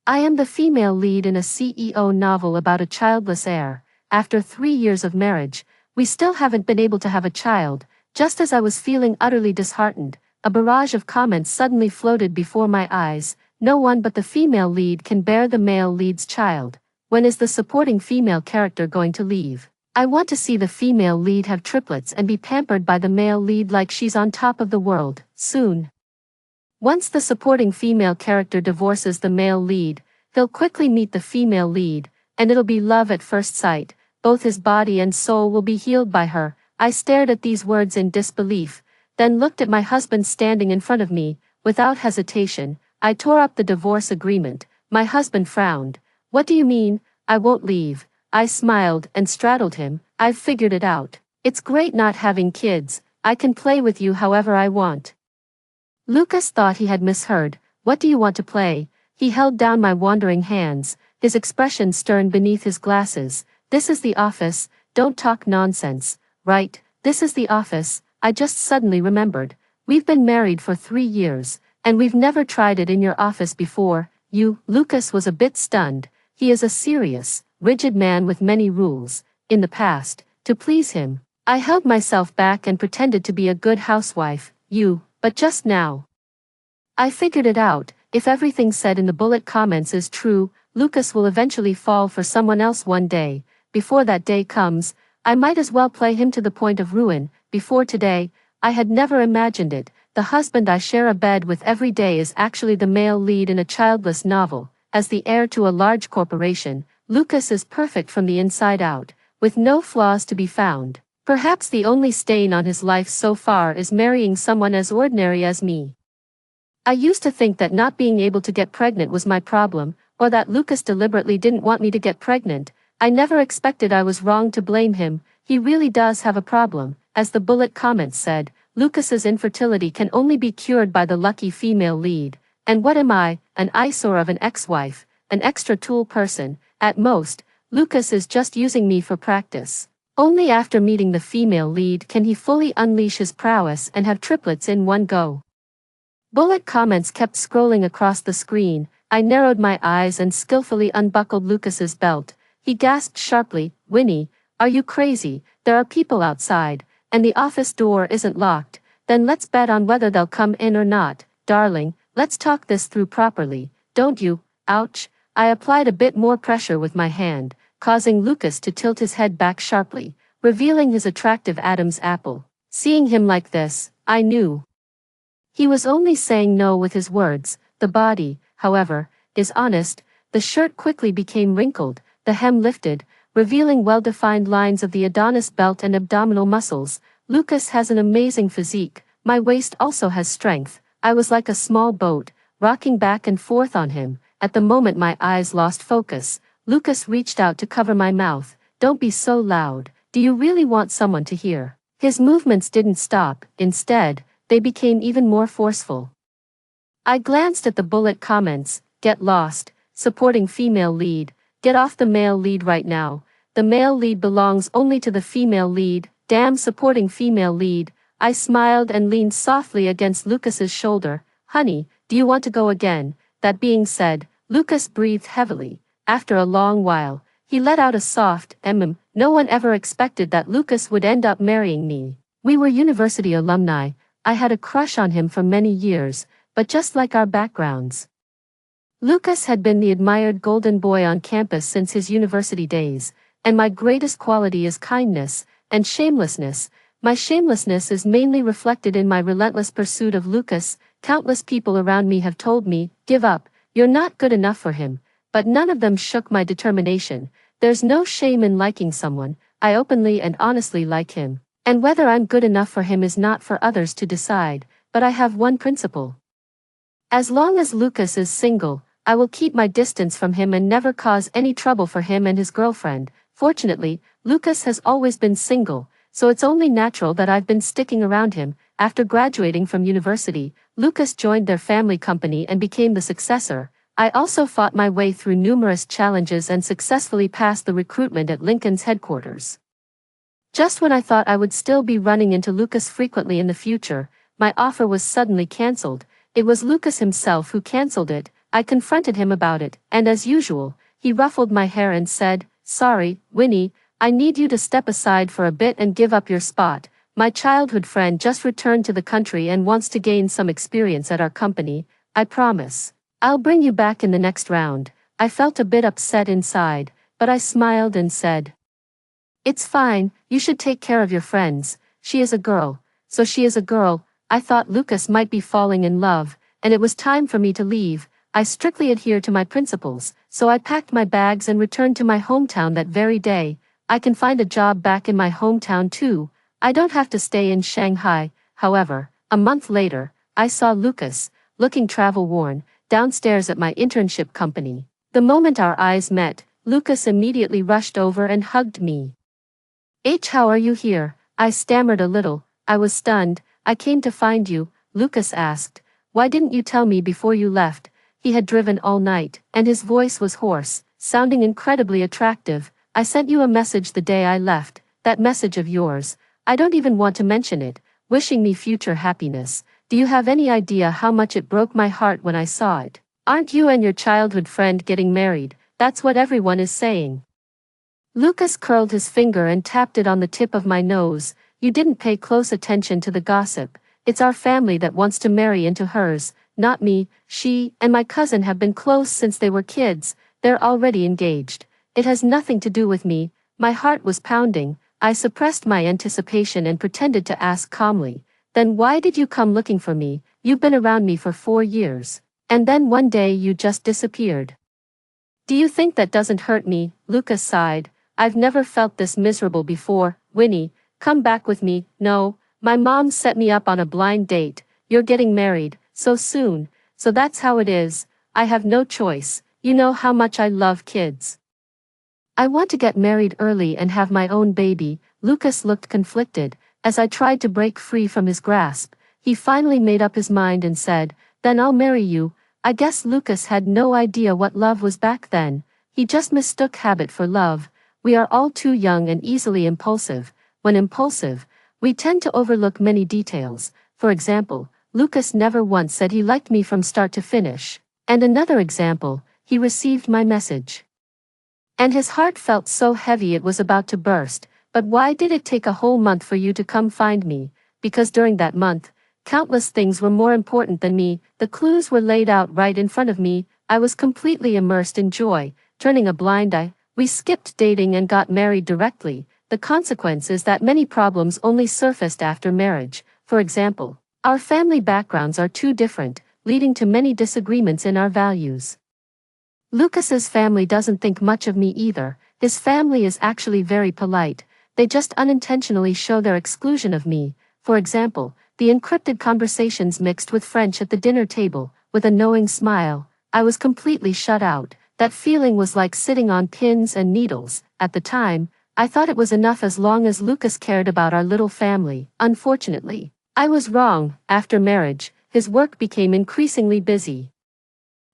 I am the female lead in a CEO novel about a childless heir. After 3 years of marriage, we still haven't been able to have a child. Just as I was feeling utterly disheartened, a barrage of comments suddenly floated before my eyes. No one but the female lead can bear the male lead's child. When is the supporting female character going to leave? I want to see the female lead have triplets and be pampered by the male lead like she's on top of the world, soon. Once the supporting female character divorces the male lead, he'll quickly meet the female lead, and it'll be love at first sight. Both his body and soul will be healed by her. I stared at these words in disbelief, then looked at my husband standing in front of me. Without hesitation, I tore up the divorce agreement. My husband frowned. "What do you mean, I won't leave?" I smiled and straddled him. "I've figured it out. It's great not having kids. I can play with you however I want." Lucas thought he had misheard. "What do you want to play?" He held down my wandering hands, his expression stern beneath his glasses. "This is the office, don't talk nonsense." "Right, this is the office," I just suddenly remembered. "We've been married for 3 years, and we've never tried it in your office before." Lucas was a bit stunned. He is a serious, rigid man with many rules. In the past, to please him, I held myself back and pretended to be a good housewife. But just now, I figured it out. If everything said in the bullet comments is true, Lucas will eventually fall for someone else one day. Before that day comes, I might as well play him to the point of ruin. Before today, I had never imagined it. The husband I share a bed with every day is actually the male lead in a childless novel. As the heir to a large corporation, Lucas is perfect from the inside out, with no flaws to be found. Perhaps the only stain on his life so far is marrying someone as ordinary as me. I used to think that not being able to get pregnant was my problem, or that Lucas deliberately didn't want me to get pregnant. I never expected I was wrong to blame him. He really does have a problem. As the bullet comments said, Lucas's infertility can only be cured by the lucky female lead. And what am I? An eyesore of an ex-wife, an extra tool person. At most, Lucas is just using me for practice. Only after meeting the female lead can he fully unleash his prowess and have triplets in one go. Bullet comments kept scrolling across the screen. I narrowed my eyes and skillfully unbuckled Lucas's belt. He gasped sharply, "Winnie, are you crazy? There are people outside, and the office door isn't locked. Then let's bet on whether they'll come in or not. Darling, let's talk this through properly, don't you?" Ouch. I applied a bit more pressure with my hand, causing Lucas to tilt his head back sharply, revealing his attractive Adam's apple. Seeing him like this, I knew he was only saying no with his words. The body, however, is honest. The shirt quickly became wrinkled, the hem lifted, revealing well-defined lines of the Adonis belt and abdominal muscles. Lucas has an amazing physique. My waist also has strength. I was like a small boat, rocking back and forth on him. At the moment my eyes lost focus, Lucas reached out to cover my mouth. "Don't be so loud. Do you really want someone to hear?" His movements didn't stop. Instead, they became even more forceful. I glanced at the bullet comments. "Get lost. Supporting female lead. Get off the male lead right now. The male lead belongs only to the female lead. Damn supporting female lead." I smiled and leaned softly against Lucas's shoulder. "Honey, do you want to go again?" That being said, Lucas breathed heavily. After a long while, he let out a soft No one ever expected that Lucas would end up marrying me. We were university alumni. I had a crush on him for many years, but just like our backgrounds, Lucas had been the admired golden boy on campus since his university days, and my greatest quality is kindness and shamelessness. My shamelessness is mainly reflected in my relentless pursuit of Lucas. Countless people around me have told me, "Give up, you're not good enough for him," but none of them shook my determination. There's no shame in liking someone. I openly and honestly like him, and whether I'm good enough for him is not for others to decide, but I have one principle. As long as Lucas is single, I will keep my distance from him and never cause any trouble for him and his girlfriend. Fortunately, Lucas has always been single, so it's only natural that I've been sticking around him. After graduating from university, Lucas joined their family company and became the successor. I also fought my way through numerous challenges and successfully passed the recruitment at Lincoln's headquarters. Just when I thought I would still be running into Lucas frequently in the future, my offer was suddenly cancelled. It was Lucas himself who cancelled it. I confronted him about it, and as usual, he ruffled my hair and said, "Sorry, Winnie, I need you to step aside for a bit and give up your spot. My childhood friend just returned to the country and wants to gain some experience at our company. I promise. I'll bring you back in the next round." I felt a bit upset inside, but I smiled and said, "It's fine, you should take care of your friends. She is a girl, so she is a girl." I thought Lucas might be falling in love, and it was time for me to leave. I strictly adhered to my principles, so I packed my bags and returned to my hometown that very day. I can find a job back in my hometown too. I don't have to stay in Shanghai. However, a month later, I saw Lucas, looking travel-worn, downstairs at my internship company. The moment our eyes met, Lucas immediately rushed over and hugged me. How are you here?" I stammered a little. I was stunned. "I came to find you," Lucas asked. "Why didn't you tell me before you left?" He had driven all night, and his voice was hoarse, sounding incredibly attractive. "I sent you a message the day I left, that message of yours. I don't even want to mention it, wishing me future happiness. Do you have any idea how much it broke my heart when I saw it? Aren't you and your childhood friend getting married? That's what everyone is saying." Lucas curled his finger and tapped it on the tip of my nose. "You didn't pay close attention to the gossip. It's our family that wants to marry into hers, not me. She and my cousin have been close since they were kids. They're already engaged. It has nothing to do with me." My heart was pounding. I suppressed my anticipation and pretended to ask calmly, "Then why did you come looking for me? You've been around me for 4 years. And then one day you just disappeared." "Do you think that doesn't hurt me?" Lucas sighed. "I've never felt this miserable before. Winnie, come back with me." "No, my mom set me up on a blind date. You're getting married, so soon. So that's how it is. I have no choice. You know how much I love kids. I want to get married early and have my own baby." Lucas looked conflicted. As I tried to break free from his grasp, he finally made up his mind and said, "Then I'll marry you." I guess Lucas had no idea what love was back then. He just mistook habit for love. We are all too young and easily impulsive. When impulsive, we tend to overlook many details. For example, Lucas never once said he liked me from start to finish. And another example, he received my message, and his heart felt so heavy it was about to burst. "But why did it take a whole month for you to come find me?" "Because during that month, countless things were more important than me." The clues were laid out right in front of me. I was completely immersed in joy, turning a blind eye. We skipped dating and got married directly. The consequence is that many problems only surfaced after marriage. For example, our family backgrounds are too different, leading to many disagreements in our values. Lucas's family doesn't think much of me either. His family is actually very polite. They just unintentionally show their exclusion of me. For example, the encrypted conversations mixed with French at the dinner table, with a knowing smile. I was completely shut out. That feeling was like sitting on pins and needles. At the time, I thought it was enough as long as Lucas cared about our little family. Unfortunately, I was wrong. After marriage, his work became increasingly busy.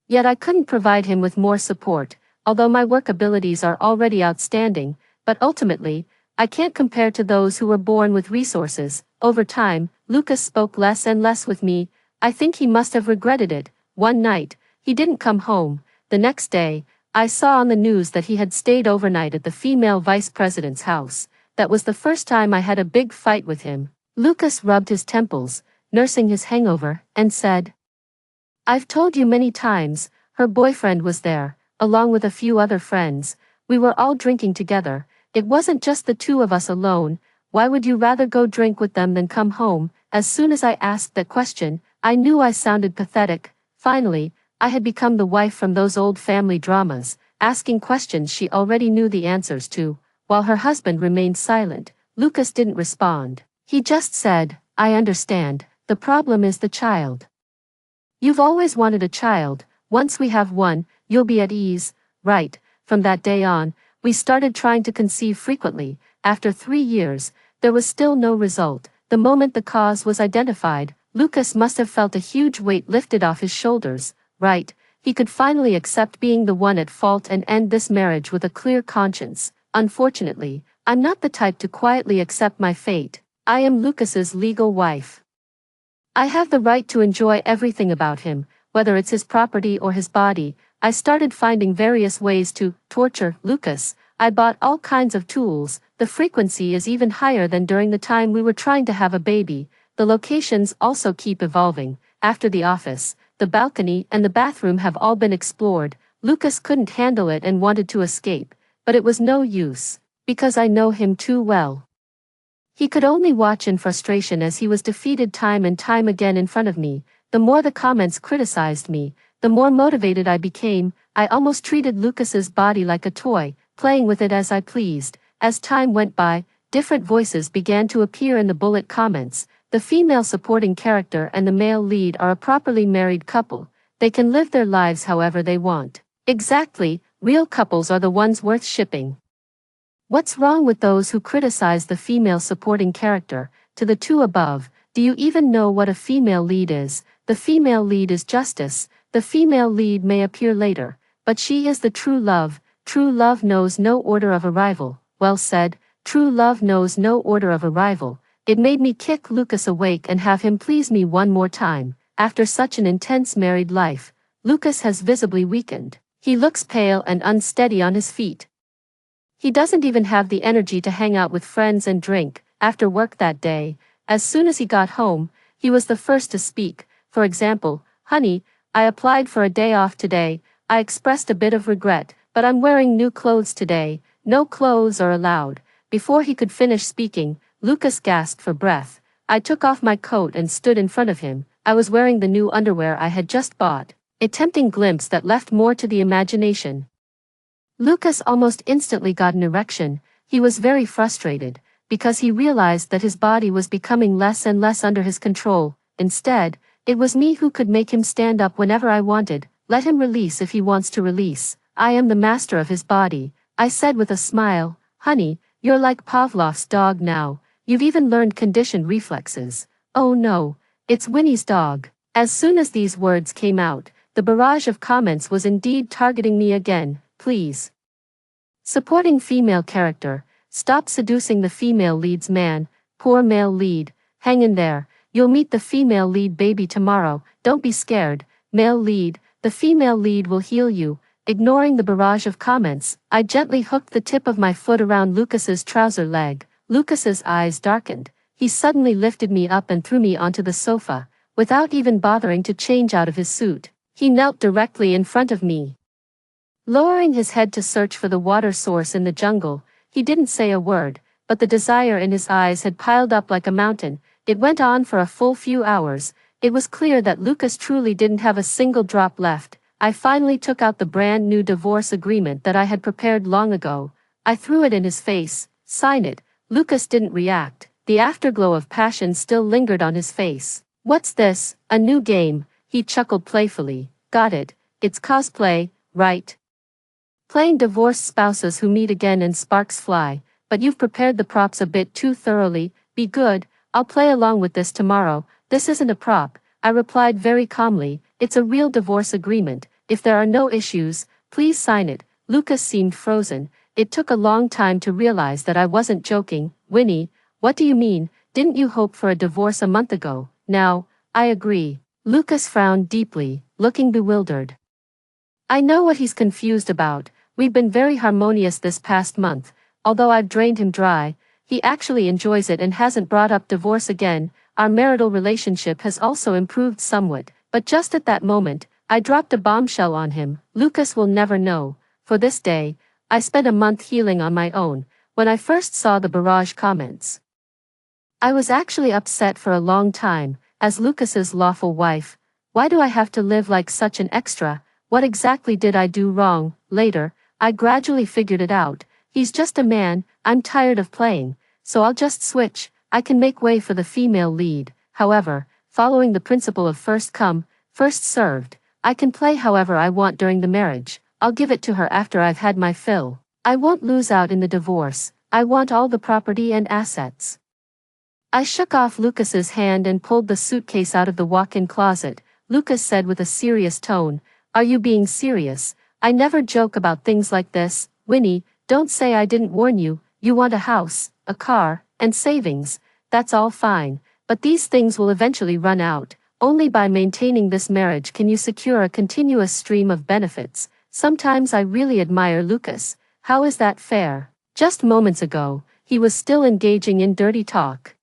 Yet I couldn't provide him with more support, although my work abilities are already outstanding, but ultimately, I can't compare to those who were born with resources. Over time, Lucas spoke less and less with me. I think he must have regretted it. One night, he didn't come home. The next day, I saw on the news that he had stayed overnight at the female vice president's house. That was the first time I had a big fight with him. Lucas rubbed his temples, nursing his hangover, and said, "I've told you many times." Her boyfriend was there, along with a few other friends. We were all drinking together. It wasn't just the two of us alone. "Why would you rather go drink with them than come home?" As soon as I asked that question, I knew I sounded pathetic. Finally, I had become the wife from those old family dramas, asking questions she already knew the answers to. While her husband remained silent, Lucas didn't respond. He just said, "I understand. The problem is the child. You've always wanted a child. Once we have one, you'll be at ease, right?" From that day on, we started trying to conceive frequently. After 3 years, there was still no result. The moment the cause was identified, Lucas must have felt a huge weight lifted off his shoulders, right? He could finally accept being the one at fault and end this marriage with a clear conscience. Unfortunately, I'm not the type to quietly accept my fate. I am Lucas's legal wife. I have the right to enjoy everything about him, whether it's his property or his body. I started finding various ways to torture Lucas. I bought all kinds of tools. The frequency is even higher than during the time we were trying to have a baby. The locations also keep evolving. After the office, the balcony and the bathroom have all been explored. Lucas couldn't handle it and wanted to escape, but it was no use, because I know him too well. He could only watch in frustration as he was defeated time and time again in front of me. The more the comments criticized me, the more motivated I became. I almost treated Lucas's body like a toy, playing with it as I pleased. As time went by, different voices began to appear in the bullet comments. The female supporting character and the male lead are a properly married couple. They can live their lives however they want. Exactly, real couples are the ones worth shipping. What's wrong with those who criticize the female supporting character? To the two above, do you even know what a female lead is? The female lead is justice. The female lead may appear later, but she is the true love. True love knows no order of arrival. Well said, true love knows no order of arrival. It made me kick Lucas awake and have him please me one more time. After such an intense married life, Lucas has visibly weakened. He looks pale and unsteady on his feet. He doesn't even have the energy to hang out with friends and drink. After work that day, as soon as he got home, he was the first to speak. For example, "Honey, I applied for a day off today. I expressed a bit of regret, but I'm wearing new clothes today. No clothes are allowed." Before he could finish speaking, Lucas gasped for breath. I took off my coat and stood in front of him. I was wearing the new underwear I had just bought. A tempting glimpse that left more to the imagination. Lucas almost instantly got an erection. He was very frustrated, because he realized that his body was becoming less and less under his control. Instead, it was me who could make him stand up whenever I wanted. Let him release if he wants to release. I am the master of his body. I said with a smile, "Honey, you're like Pavlov's dog now. You've even learned conditioned reflexes." "Oh no, it's Winnie's dog." As soon as these words came out, the barrage of comments was indeed targeting me again. Please. Supporting female character, stop seducing the female lead's man. Poor male lead, hang in there. You'll meet the female lead baby tomorrow. Don't be scared. Male lead, the female lead will heal you. Ignoring the barrage of comments, I gently hooked the tip of my foot around Lucas's trouser leg. Lucas's eyes darkened. He suddenly lifted me up and threw me onto the sofa, without even bothering to change out of his suit. He knelt directly in front of me. Lowering his head to search for the water source in the jungle, he didn't say a word, but the desire in his eyes had piled up like a mountain. It went on for a full few hours. It was clear that Lucas truly didn't have a single drop left. I finally took out the brand new divorce agreement that I had prepared long ago. I threw it in his face. "Sign it." Lucas didn't react. The afterglow of passion still lingered on his face. "What's this, a new game?" He chuckled playfully. "Got it. It's cosplay, right? Playing divorced spouses who meet again and sparks fly, but you've prepared the props a bit too thoroughly. Be good, I'll play along with this tomorrow." "This isn't a prop," I replied very calmly. "It's a real divorce agreement. If there are no issues, please sign it." Lucas seemed frozen. It took a long time to realize that I wasn't joking. "Winnie, what do you mean? Didn't you hope for a divorce a month ago?" "Now, I agree." Lucas frowned deeply, looking bewildered. I know what he's confused about. We've been very harmonious this past month. Although I've drained him dry, he actually enjoys it and hasn't brought up divorce again. Our marital relationship has also improved somewhat, but just at that moment, I dropped a bombshell on him. Lucas will never know. For this day, I spent a month healing on my own. When I first saw the barrage comments, I was actually upset for a long time. As Lucas's lawful wife, why do I have to live like such an extra? What exactly did I do wrong? Later, I gradually figured it out. He's just a man. I'm tired of playing, so I'll just switch. I can make way for the female lead. However, following the principle of first come, first served, I can play however I want during the marriage. I'll give it to her after I've had my fill. I won't lose out in the divorce. I want all the property and assets. I shook off Lucas's hand and pulled the suitcase out of the walk-in closet. Lucas said with a serious tone, "Are you being serious? I never joke about things like this." "Winnie, don't say I didn't warn you. You want a house, a car, and savings. That's all fine, but these things will eventually run out. Only by maintaining this marriage can you secure a continuous stream of benefits. Sometimes I really admire Lucas. How is that fair? Just moments ago, he was still engaging in dirty talk.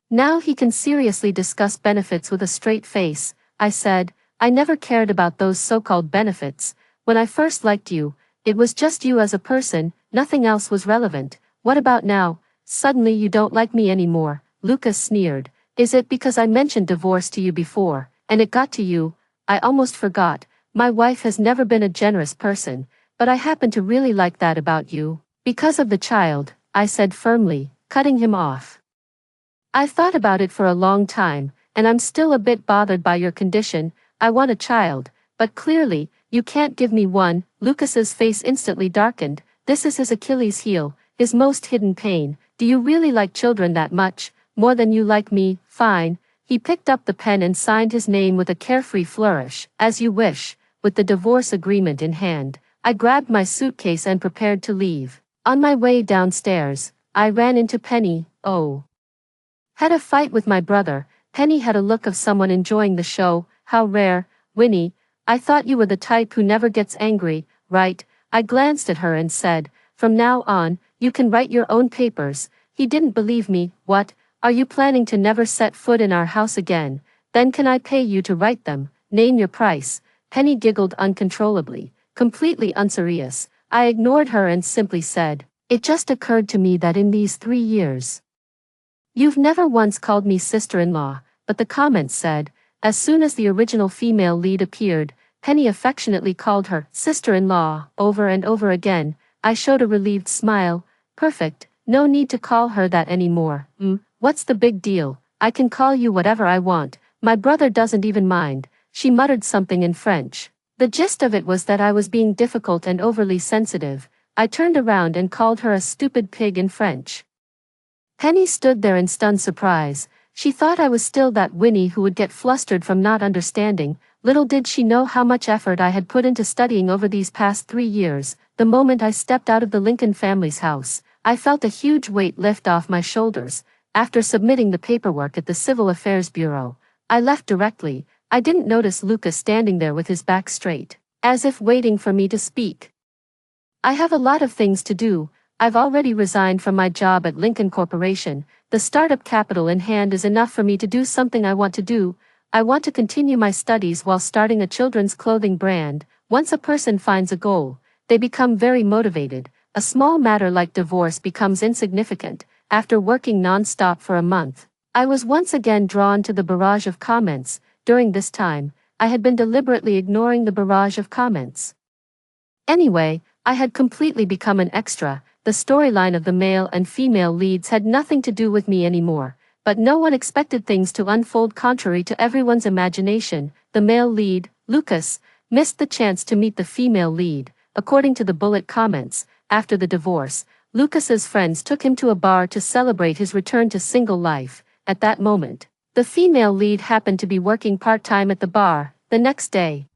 Now he can seriously discuss benefits with a straight face. I said, I never cared about those so-called benefits. When I first liked you, it was just you as a person, nothing else was relevant. What about now? Suddenly you don't like me anymore, Lucas sneered. Is it because I mentioned divorce to you before, and it got to you? I almost forgot. My wife has never been a generous person, but I happen to really like that about you. Because of the child, I said firmly, cutting him off. I've thought about it for a long time, and I'm still a bit bothered by your condition. I want a child, but clearly, you can't give me one. Lucas's face instantly darkened. This is his Achilles heel, his most hidden pain. Do you really like children that much? More than you like me? Fine. He picked up the pen and signed his name with a carefree flourish. As you wish. With the divorce agreement in hand, I grabbed my suitcase and prepared to leave. On my way downstairs, I ran into Penny. Oh. Had a fight with my brother. Penny had a look of someone enjoying the show. How rare. Winnie, I thought you were the type who never gets angry, right? I glanced at her and said, from now on, you can write your own papers. He didn't believe me. What? Are you planning to never set foot in our house again? Then can I pay you to write them? Name your price. Penny giggled uncontrollably, completely unserious. I ignored her and simply said, it just occurred to me that in these 3 years, you've never once called me sister-in-law, but the comments said, as soon as the original female lead appeared, Penny affectionately called her sister-in-law over and over again. I showed a relieved smile. Perfect, no need to call her that anymore. What's the big deal? I can call you whatever I want. My brother doesn't even mind. She muttered something in French. The gist of it was that I was being difficult and overly sensitive. I turned around and called her a stupid pig in French. Penny stood there in stunned surprise. She thought I was still that Winnie who would get flustered from not understanding. Little did she know how much effort I had put into studying over these past 3 years. The moment I stepped out of the Lincoln family's house, I felt a huge weight lift off my shoulders. After submitting the paperwork at the Civil Affairs Bureau, I left directly. I didn't notice Lucas standing there with his back straight, as if waiting for me to speak. I have a lot of things to do. I've already resigned from my job at Lincoln Corporation. The startup capital in hand is enough for me to do something I want to do. I want to continue my studies while starting a children's clothing brand. Once a person finds a goal, they become very motivated. A small matter like divorce becomes insignificant. After working non-stop for a month, I was once again drawn to the barrage of comments. During this time, I had been deliberately ignoring the barrage of comments. Anyway, I had completely become an extra. The storyline of the male and female leads had nothing to do with me anymore, but no one expected things to unfold contrary to everyone's imagination. The male lead, Lucas, missed the chance to meet the female lead. According to the bullet comments, after the divorce, Lucas's friends took him to a bar to celebrate his return to single life. At that moment, the female lead happened to be working part-time at the bar. The next day,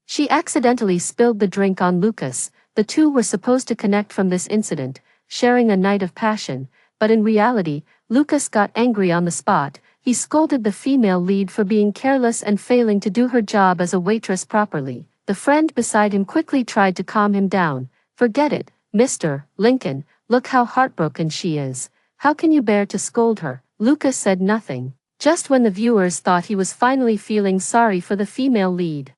she accidentally spilled the drink on Lucas. The two were supposed to connect from this incident, sharing a night of passion, but in reality, Lucas got angry on the spot. He scolded the female lead for being careless and failing to do her job as a waitress properly. The friend beside him quickly tried to calm him down. Forget it, Mr. Lincoln, look how heartbroken she is. How can you bear to scold her? Lucas said nothing, just when the viewers thought he was finally feeling sorry for the female lead.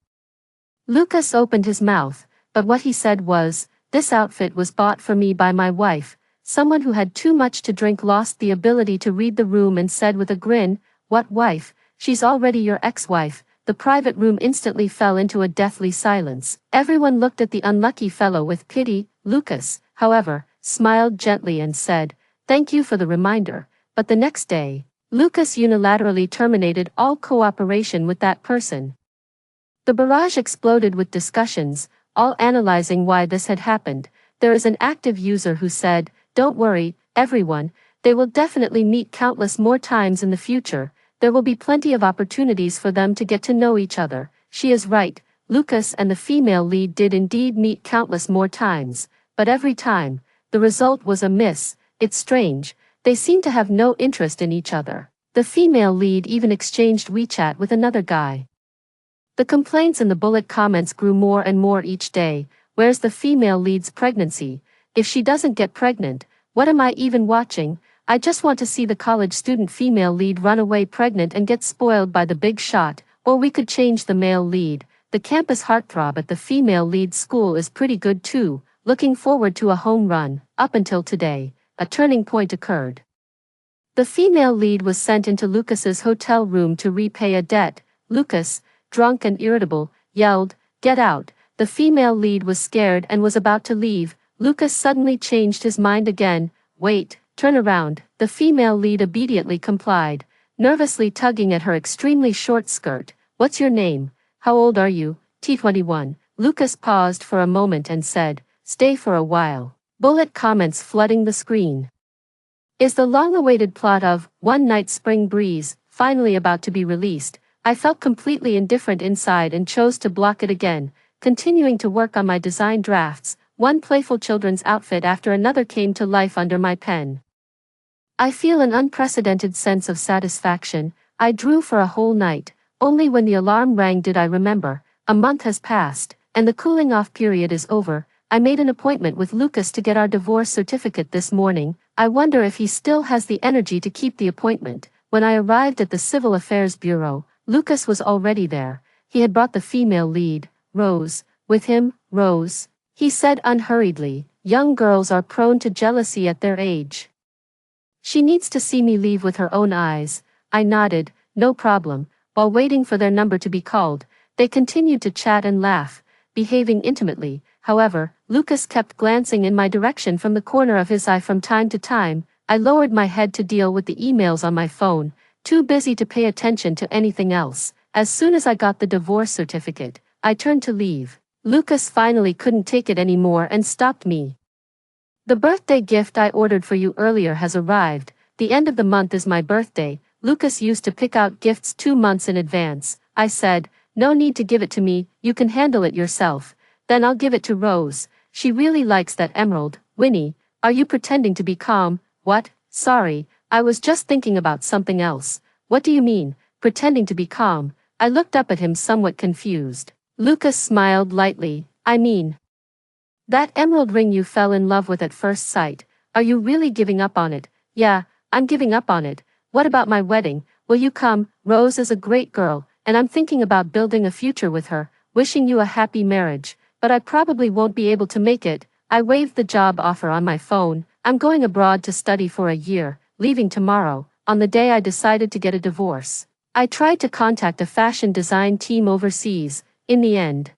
Lucas opened his mouth, but what he said was, this outfit was bought for me by my wife. Someone who had too much to drink lost the ability to read the room and said with a grin, what wife? She's already your ex-wife. The private room instantly fell into a deathly silence. Everyone looked at the unlucky fellow with pity. Lucas, however, smiled gently and said, thank you for the reminder. But the next day, Lucas unilaterally terminated all cooperation with that person. The barrage exploded with discussions, all analyzing why this had happened. There is an active user who said, don't worry, everyone, they will definitely meet countless more times in the future. There will be plenty of opportunities for them to get to know each other. She is right, Lucas and the female lead did indeed meet countless more times, but every time, the result was a miss. It's strange, they seem to have no interest in each other. The female lead even exchanged WeChat with another guy. The complaints in the bullet comments grew more and more each day. Where's the female lead's pregnancy? If she doesn't get pregnant, what am I even watching? I just want to see the college student female lead run away pregnant and get spoiled by the big shot, or we could change the male lead. The campus heartthrob at the female lead school is pretty good too, looking forward to a home run. Up until today, a turning point occurred. The female lead was sent into Lucas's hotel room to repay a debt. Lucas, drunk and irritable, yelled, "Get out." The female lead was scared and was about to leave. Lucas suddenly changed his mind again. "Wait, turn around." The female lead obediently complied, nervously tugging at her extremely short skirt. "What's your name? How old are you?" "T21. Lucas paused for a moment and said, "Stay for a while." Bullet comments flooding the screen. Is the long-awaited plot of One Night Spring Breeze finally about to be released? I felt completely indifferent inside and chose to block it again, continuing to work on my design drafts. One playful children's outfit after another came to life under my pen. I feel an unprecedented sense of satisfaction. I drew for a whole night. Only when the alarm rang did I remember. A month has passed, and the cooling-off period is over. I made an appointment with Lucas to get our divorce certificate this morning. I wonder if he still has the energy to keep the appointment. When I arrived at the Civil Affairs Bureau, Lucas was already there. He had brought the female lead, Rose, with him. "Rose," he said unhurriedly, "young girls are prone to jealousy at their age. She needs to see me leave with her own eyes." I nodded, "No problem." While waiting for their number to be called, they continued to chat and laugh, behaving intimately. However, Lucas kept glancing in my direction from the corner of his eye from time to time. I lowered my head to deal with the emails on my phone, too busy to pay attention to anything else. As soon as I got the divorce certificate, I turned to leave. Lucas finally couldn't take it anymore and stopped me. "The birthday gift I ordered for you earlier has arrived. The end of the month is my birthday." Lucas used to pick out gifts 2 months in advance. I said, "No need to give it to me, you can handle it yourself." "Then I'll give it to Rose. She really likes that emerald." "Winnie, are you pretending to be calm?" "What? Sorry, I was just thinking about something else." "What do you mean, pretending to be calm?" I looked up at him somewhat confused. Lucas smiled lightly. "I mean, that emerald ring you fell in love with at first sight. Are you really giving up on it?" "Yeah, I'm giving up on it." "What about my wedding? Will you come?" "Rose is a great girl, and I'm thinking about building a future with her. Wishing you a happy marriage, but I probably won't be able to make it." I waved the job offer on my phone. "I'm going abroad to study for a year, leaving tomorrow." On the day I decided to get a divorce, I tried to contact a fashion design team overseas. In the end,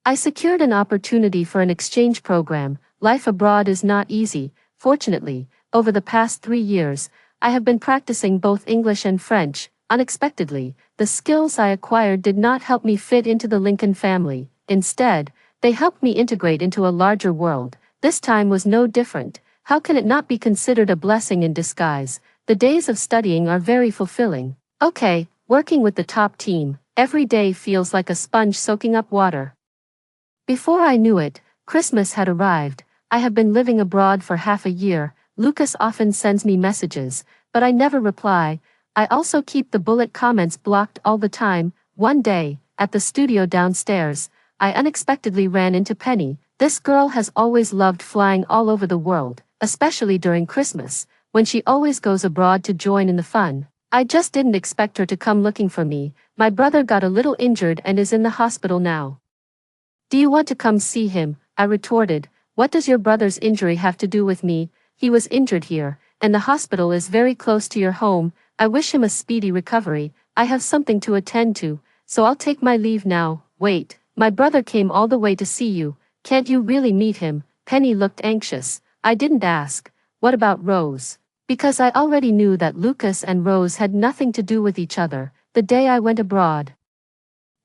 I secured an opportunity for an exchange program. Life abroad is not easy. Fortunately, over the past 3 years, I have been practicing both English and French. Unexpectedly, the skills I acquired did not help me fit into the Lincoln family. Instead, they helped me integrate into a larger world. This time was no different. How can it not be considered a blessing in disguise? The days of studying are very fulfilling. Okay, working with the top team, every day feels like a sponge soaking up water. Before I knew it, Christmas had arrived. I have been living abroad for half a year. Lucas often sends me messages, but I never reply. I also keep the bullet comments blocked all the time. One day, at the studio downstairs, I unexpectedly ran into Penny. This girl has always loved flying all over the world, especially during Christmas, when she always goes abroad to join in the fun. I just didn't expect her to come looking for me. My brother got a little injured and is in the hospital now. "Do you want to come see him?" I retorted. "What does your brother's injury have to do with me? He was injured here, and the hospital is very close to your home. I wish him a speedy recovery. I have something to attend to, so I'll take my leave now." "Wait, my brother came all the way to see you. Can't you really meet him?" Penny looked anxious. I didn't ask. "What about Rose?" Because I already knew that Lucas and Rose had nothing to do with each other. The day I went abroad,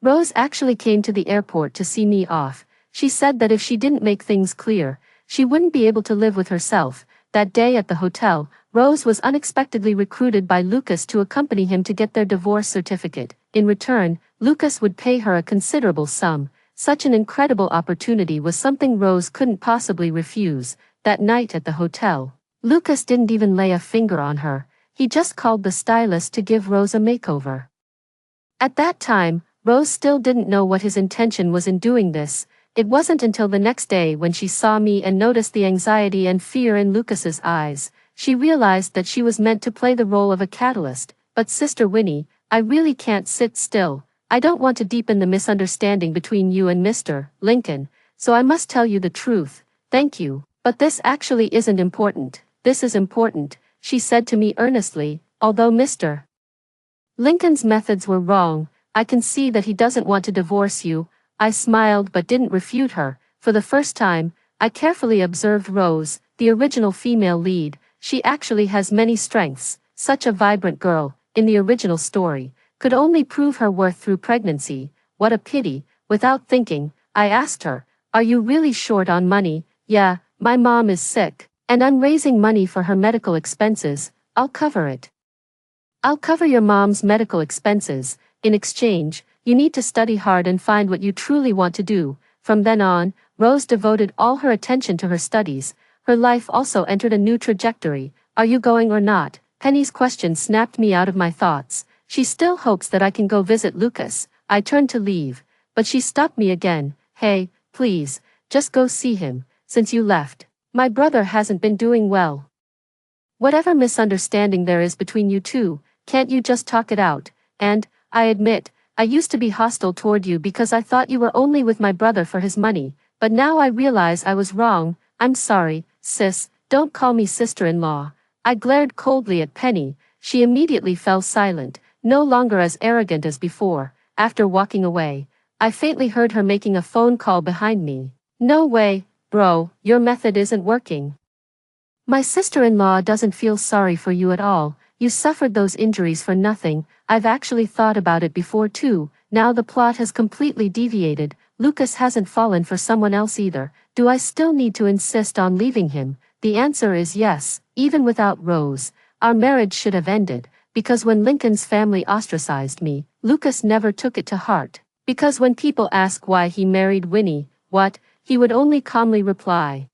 Rose actually came to the airport to see me off. She said that if she didn't make things clear, she wouldn't be able to live with herself. That day at the hotel, Rose was unexpectedly recruited by Lucas to accompany him to get their divorce certificate. In return, Lucas would pay her a considerable sum. Such an incredible opportunity was something Rose couldn't possibly refuse. That night at the hotel, Lucas didn't even lay a finger on her. he just called the stylist to give Rose a makeover. At that time, Rose still didn't know what his intention was in doing this. It wasn't until the next day when she saw me and noticed the anxiety and fear in Lucas's eyes, she realized that she was meant to play the role of a catalyst. But Sister Winnie, I really can't sit still. I don't want to deepen the misunderstanding between you and Mr. Lincoln, so I must tell you the truth. Thank you, but this actually isn't important. This is important, she said to me earnestly, although Mr. Lincoln's methods were wrong. I can see that he doesn't want to divorce you. I smiled but didn't refute her. For the first time, I carefully observed Rose, the original female lead. She actually has many strengths. Such a vibrant girl, in the original story, could only prove her worth through pregnancy. What a pity. Without thinking, I asked her, "Are you really short on money?" "Yeah, my mom is sick, and I'm raising money for her medical expenses. I'll cover it." "I'll cover your mom's medical expenses. In exchange, you need to study hard and find what you truly want to do." From then on, Rose devoted all her attention to her studies. Her life also entered a new trajectory. "Are you going or not?" Penny's question snapped me out of my thoughts. She still hopes that I can go visit Lucas. I turned to leave, but she stopped me again. "Hey, please, just go see him. Since you left, my brother hasn't been doing well. Whatever misunderstanding there is between you two, can't you just talk it out? And, I admit, I used to be hostile toward you because I thought you were only with my brother for his money, but now I realize I was wrong. I'm sorry, sis, don't call me sister-in-law." I glared coldly at Penny. She immediately fell silent, no longer as arrogant as before. After walking away, I faintly heard her making a phone call behind me. "No way, bro, your method isn't working. My sister-in-law doesn't feel sorry for you at all. You suffered those injuries for nothing. I've actually thought about it before too. Now the plot has completely deviated. Lucas hasn't fallen for someone else either. Do I still need to insist on leaving him?" The answer is yes. Even without Rose, our marriage should have ended, because when Lincoln's family ostracized me, Lucas never took it to heart. Because when people ask why he married Winnie, he would only calmly reply,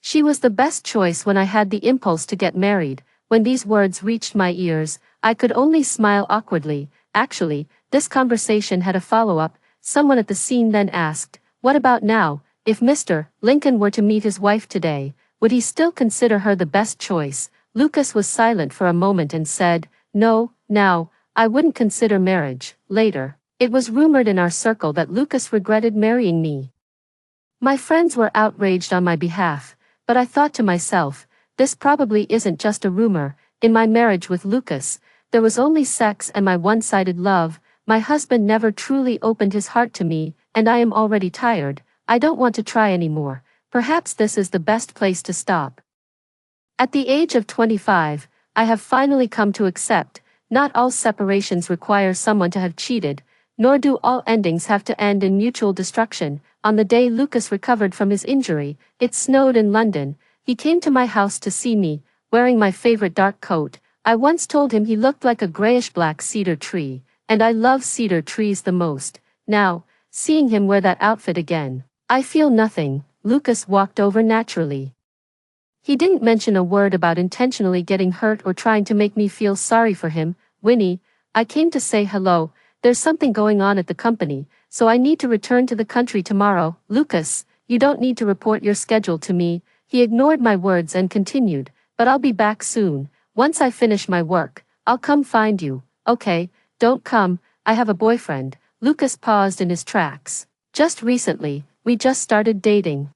"She was the best choice when I had the impulse to get married." When these words reached my ears, I could only smile awkwardly. Actually, this conversation had a follow-up. Someone at the scene then asked, "What about now? If Mr. Lincoln were to meet his wife today, would he still consider her the best choice?" Lucas was silent for a moment and said, "No, now, I wouldn't consider marriage." Later, it was rumored in our circle that Lucas regretted marrying me. My friends were outraged on my behalf, but I thought to myself, this probably isn't just a rumor. In my marriage with Lucas, there was only sex and my one-sided love. My husband never truly opened his heart to me, and I am already tired. I don't want to try anymore. Perhaps this is the best place to stop. At the age of 25, I have finally come to accept, not all separations require someone to have cheated, nor do all endings have to end in mutual destruction. On the day Lucas recovered from his injury, it snowed in London. He came to my house to see me, wearing my favorite dark coat. I once told him he looked like a grayish-black cedar tree, and I love cedar trees the most. Now, seeing him wear that outfit again, I feel nothing. Lucas walked over naturally. He didn't mention a word about intentionally getting hurt or trying to make me feel sorry for him. "Winnie, I came to say hello. There's something going on at the company, so I need to return to the country tomorrow." "Lucas, you don't need to report your schedule to me." He ignored my words and continued, "But I'll be back soon. Once I finish my work, I'll come find you." "Okay, don't come, I have a boyfriend." Lucas paused in his tracks. "Just recently, we just started dating."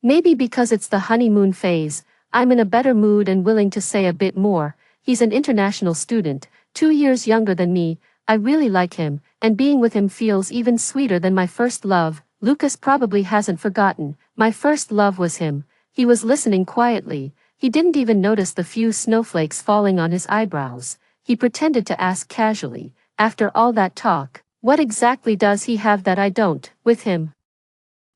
Maybe because it's the honeymoon phase, I'm in a better mood and willing to say a bit more. He's an international student, 2 years younger than me. I really like him, and being with him feels even sweeter than my first love. Lucas probably hasn't forgotten, my first love was him. He was listening quietly. He didn't even notice the few snowflakes falling on his eyebrows. He pretended to ask casually, "After all that talk, what exactly does he have that I don't, with him?"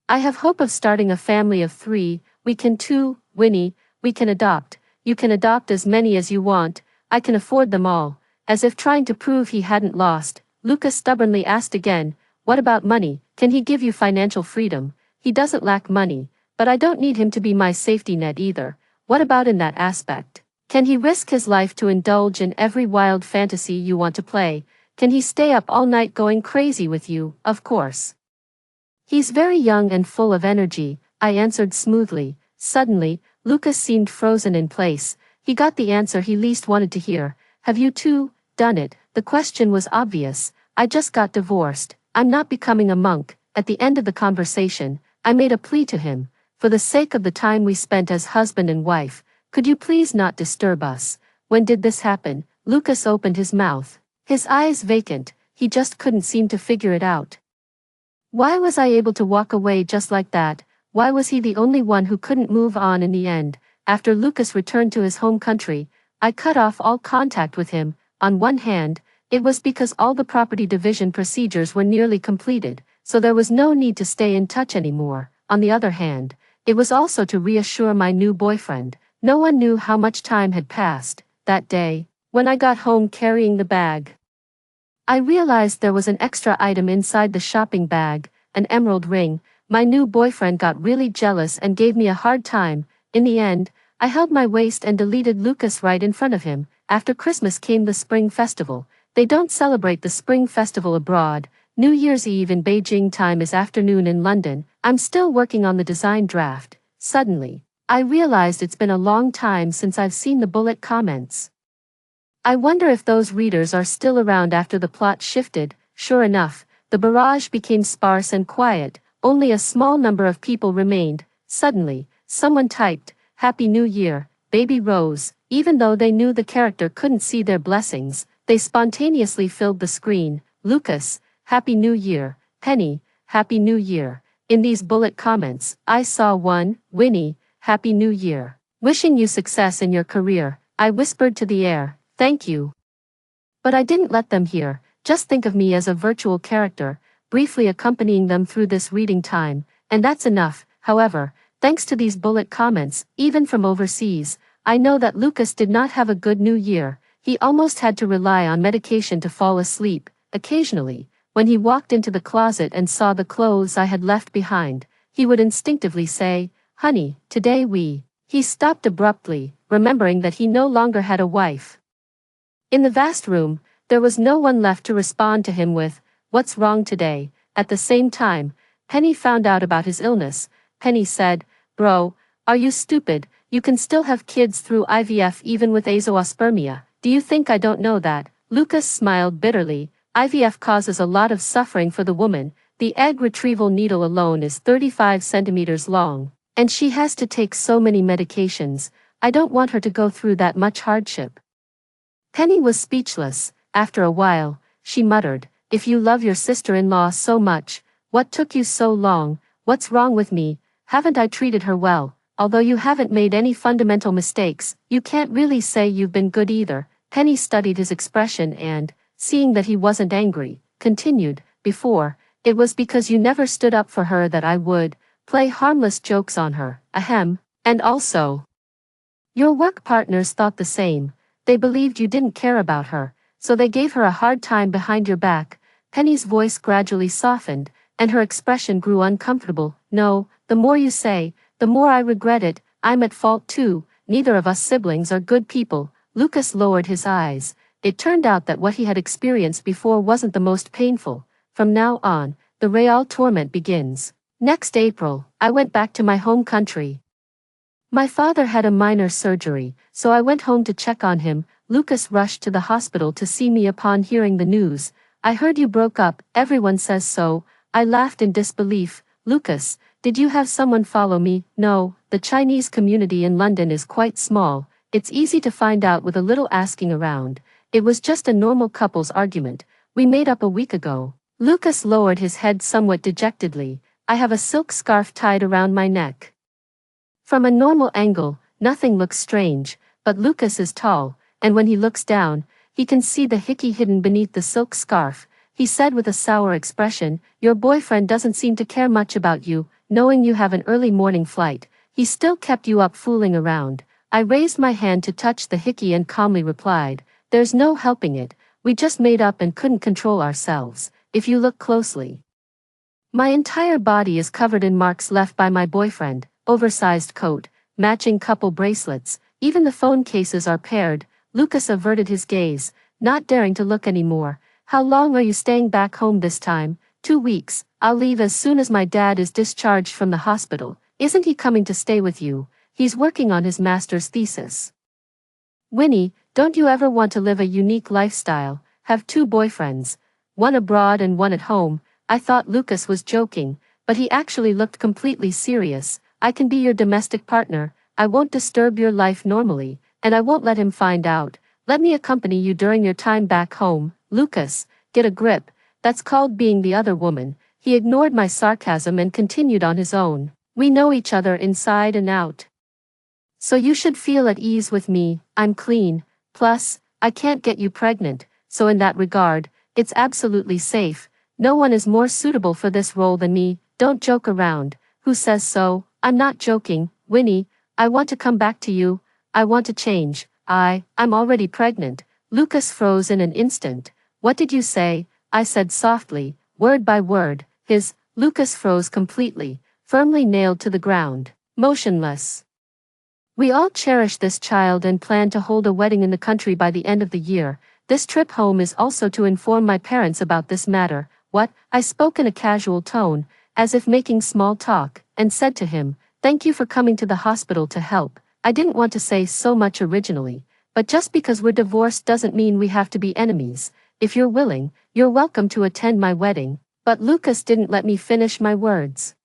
"I have hope of starting a family of 3. We can too, Winnie. We can adopt. You can adopt as many as you want. I can afford them all." As if trying to prove he hadn't lost, Lucas stubbornly asked again, "What about money? Can he give you financial freedom?" "He doesn't lack money, but I don't need him to be my safety net either." "What about in that aspect? Can he risk his life to indulge in every wild fantasy you want to play? Can he stay up all night going crazy with you? Of course. He's very young and full of energy, I answered smoothly. Suddenly, Lucas seemed frozen in place. He got the answer he least wanted to hear. Have you too done it? The question was obvious. I just got divorced. I'm not becoming a monk. At the end of the conversation, I made a plea to him. For the sake of the time we spent as husband and wife, could you please not disturb us? When did this happen? Lucas opened his mouth. His eyes vacant, he just couldn't seem to figure it out. Why was I able to walk away just like that? Why was he the only one who couldn't move on in the end? After Lucas returned to his home country, I cut off all contact with him. On one hand, it was because all the property division procedures were nearly completed, so there was no need to stay in touch anymore. On the other hand, it was also to reassure my new boyfriend. No one knew how much time had passed. That day, when I got home carrying the bag, I realized there was an extra item inside the shopping bag, an emerald ring. My new boyfriend got really jealous and gave me a hard time. In the end, I held my waist and deleted Lucas right in front of him. After Christmas came the Spring Festival. They don't celebrate the Spring Festival abroad. New Year's Eve in Beijing time is afternoon in London. I'm still working on the design draft. Suddenly, I realized it's been a long time since I've seen the bullet comments. I wonder if those readers are still around after the plot shifted. Sure enough, the barrage became sparse and quiet. Only a small number of people remained. Suddenly, someone typed, "Happy New Year, Baby Rose." Even though they knew the character couldn't see their blessings, they spontaneously filled the screen. Lucas, "Happy New Year." Penny, "Happy New Year." In these bullet comments, I saw one, Winnie, "Happy New Year. Wishing you success in your career." I whispered to the air, "Thank you." But I didn't let them hear. Just think of me as a virtual character, briefly accompanying them through this reading time, and that's enough. However, thanks to these bullet comments, even from overseas, I know that Lucas did not have a good New Year. He almost had to rely on medication to fall asleep. Occasionally, when he walked into the closet and saw the clothes I had left behind, he would instinctively say, "Honey, today we..." He stopped abruptly, remembering that he no longer had a wife. In the vast room, there was no one left to respond to him with, "What's wrong today?" At the same time, Penny found out about his illness. Penny said, "Bro, are you stupid? You can still have kids through IVF even with azoospermia. Do you think I don't know that?" Lucas smiled bitterly. IVF causes a lot of suffering for the woman. The egg retrieval needle alone is 35 centimeters long, and she has to take so many medications. I don't want her to go through that much hardship. Penny was speechless. After a while, she muttered, "If you love your sister-in-law so much, what took you so long? What's wrong with me? Haven't I treated her well? Although you haven't made any fundamental mistakes, you can't really say you've been good either." Penny studied his expression and, seeing that he wasn't angry, continued, "Before, it was because you never stood up for her that I would play harmless jokes on her. Ahem. And also, your work partners thought the same. They believed you didn't care about her, so they gave her a hard time behind your back." Penny's voice gradually softened, and her expression grew uncomfortable. "No, the more you say, the more I regret it. I'm at fault too. Neither of us siblings are good people." Lucas lowered his eyes. It turned out that what he had experienced before wasn't the most painful. From now on, the real torment begins. Next April, I went back to my home country. My father had a minor surgery, so I went home to check on him. Lucas rushed to the hospital to see me upon hearing the news. "I heard you broke up, everyone says so." I laughed in disbelief. "Lucas, did you have someone follow me?" "No, the Chinese community in London is quite small. It's easy to find out with a little asking around. It was just a normal couple's argument. We made up a week ago." Lucas lowered his head somewhat dejectedly. "I have a silk scarf tied around my neck." From a normal angle, nothing looks strange, but Lucas is tall, and when he looks down, he can see the hickey hidden beneath the silk scarf. He said with a sour expression, "Your boyfriend doesn't seem to care much about you, knowing you have an early morning flight. He still kept you up fooling around." I raised my hand to touch the hickey and calmly replied, "There's no helping it. We just made up and couldn't control ourselves. If you look closely, my entire body is covered in marks left by my boyfriend. Oversized coat, matching couple bracelets, Even the phone cases are paired. Lucas averted his gaze, not daring to look anymore. How long are you staying back home this time? 2 weeks. I'll leave as soon as my dad is discharged from the hospital. Isn't he coming to stay with you? He's working on his master's thesis. Winnie, don't you ever want to live a unique lifestyle, have two boyfriends, one abroad and one at home? I thought Lucas was joking, but he actually looked completely serious. I can be your domestic partner, I won't disturb your life normally, and I won't let him find out. Let me accompany you during your time back home. Lucas, get a grip, that's called being the other woman. He ignored my sarcasm and continued on his own. We know each other inside and out. So you should feel at ease with me, I'm clean, plus, I can't get you pregnant, so in that regard, it's absolutely safe. No one is more suitable for this role than me. Don't joke around. Who says so? I'm not joking, Winnie. I want to come back to you. I want to change. I'm already pregnant. Lucas froze in an instant. What did you say? I said softly, word by word. Lucas froze completely, firmly nailed to the ground, motionless. We all cherish this child and plan to hold a wedding in the country by the end of the year. This trip home is also to inform my parents about this matter. What? I spoke in a casual tone, as if making small talk, and said to him, thank you for coming to the hospital to help. I didn't want to say so much originally, but just because we're divorced doesn't mean we have to be enemies. If you're willing, you're welcome to attend my wedding. But Lucas didn't let me finish my words.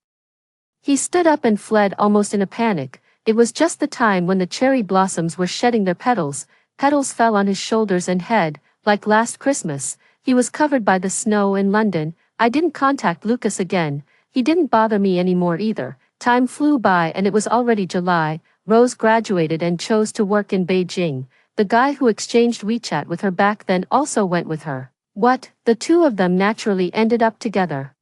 He stood up and fled almost in a panic. It was just the time when the cherry blossoms were shedding their petals. Petals fell on his shoulders and head, like last Christmas. He was covered by the snow in London. I didn't contact Lucas again. He didn't bother me anymore either. Time flew by and it was already July. Rose graduated and chose to work in Beijing. The guy who exchanged WeChat with her back then also went with her. What? The two of them naturally ended up together.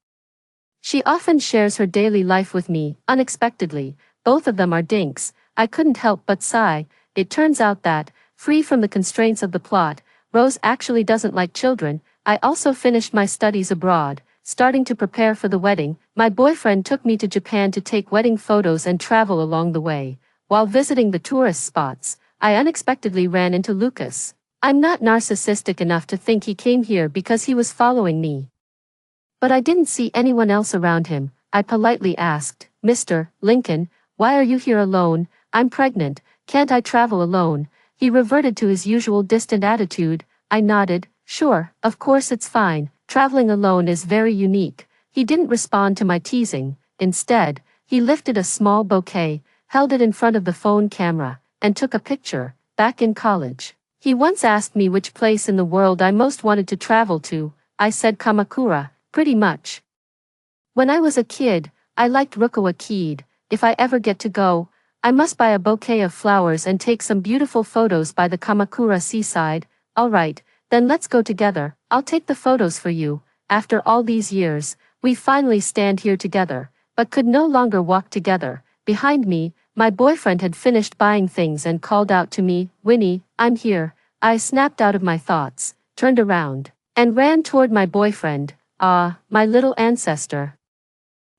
She often shares her daily life with me, unexpectedly. Both of them are dinks. I couldn't help but sigh. It turns out that, free from the constraints of the plot, Rose actually doesn't like children. I also finished my studies abroad, starting to prepare for the wedding. My boyfriend took me to Japan to take wedding photos and travel along the way. While visiting the tourist spots, I unexpectedly ran into Lucas. I'm not narcissistic enough to think he came here because he was following me. But I didn't see anyone else around him. I politely asked, Mr. Lincoln, why are you here alone? I'm pregnant, can't I travel alone? He reverted to his usual distant attitude. I nodded, sure, of course it's fine, traveling alone is very unique. He didn't respond to my teasing. Instead, he lifted a small bouquet, held it in front of the phone camera, and took a picture. Back in college, he once asked me which place in the world I most wanted to travel to. I said Kamakura, pretty much. When I was a kid, I liked Rukawa Kid. If I ever get to go, I must buy a bouquet of flowers and take some beautiful photos by the Kamakura seaside. Alright, then let's go together. I'll take the photos for you. After all these years, we finally stand here together, but could no longer walk together. Behind me, my boyfriend had finished buying things and called out to me, Winnie, I'm here. I snapped out of my thoughts, turned around, and ran toward my boyfriend. Ah, my little ancestor.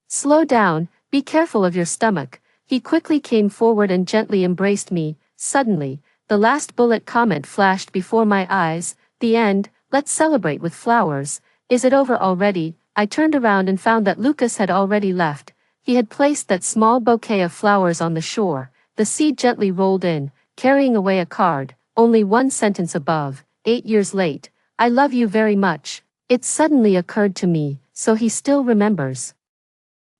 Slow down, be careful of your stomach. He quickly came forward and gently embraced me. Suddenly, the last bullet comment flashed before my eyes. The end, let's celebrate with flowers. Is it over already? I turned around and found that Lucas had already left. He had placed that small bouquet of flowers on the shore. The sea gently rolled in, carrying away a card, only one sentence above. 8 years late. I love you very much. It suddenly occurred to me, so he still remembers.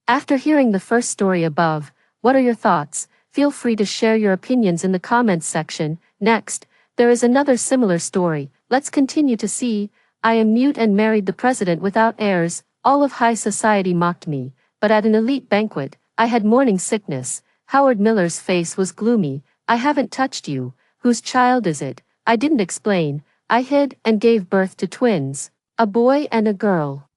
After hearing the first story above, what are your thoughts? Feel free to share your opinions in the comments section. Next, there is another similar story. Let's continue to see. I am mute and married the president without heirs. All of high society mocked me, but at an elite banquet, I had morning sickness. Howard Miller's face was gloomy. I haven't touched you. Whose child is it? I didn't explain. I hid and gave birth to twins, a boy and a girl.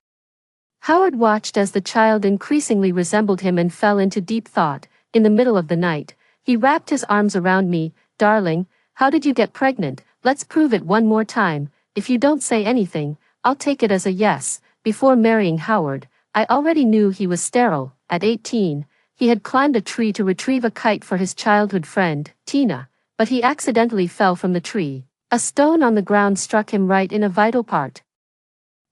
Howard watched as the child increasingly resembled him and fell into deep thought. In the middle of the night, he wrapped his arms around me. Darling, how did you get pregnant? Let's prove it one more time. If you don't say anything, I'll take it as a yes. Before marrying Howard, I already knew he was sterile. At 18, he had climbed a tree to retrieve a kite for his childhood friend, Tina. but he accidentally fell from the tree. A stone on the ground struck him right in a vital part.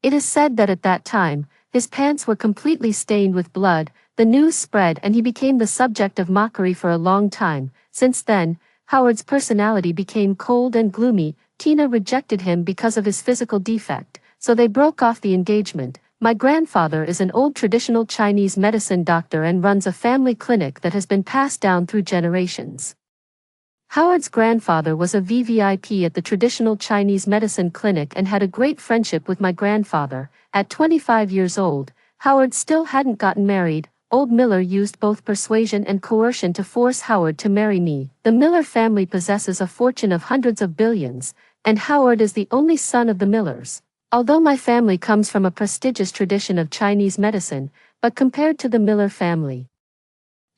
It is said that at that time, his pants were completely stained with blood. The news spread and he became the subject of mockery for a long time. Since then, Howard's personality became cold and gloomy. Tina rejected him because of his physical defect, so they broke off the engagement. My grandfather is an old traditional Chinese medicine doctor and runs a family clinic that has been passed down through generations. Howard's grandfather was a VVIP at the traditional Chinese medicine clinic and had a great friendship with my grandfather. At 25 years old, Howard still hadn't gotten married. Old Miller used both persuasion and coercion to force Howard to marry me. The Miller family possesses a fortune of hundreds of billions, and Howard is the only son of the Millers. Although my family comes from a prestigious tradition of Chinese medicine, but compared to the Miller family,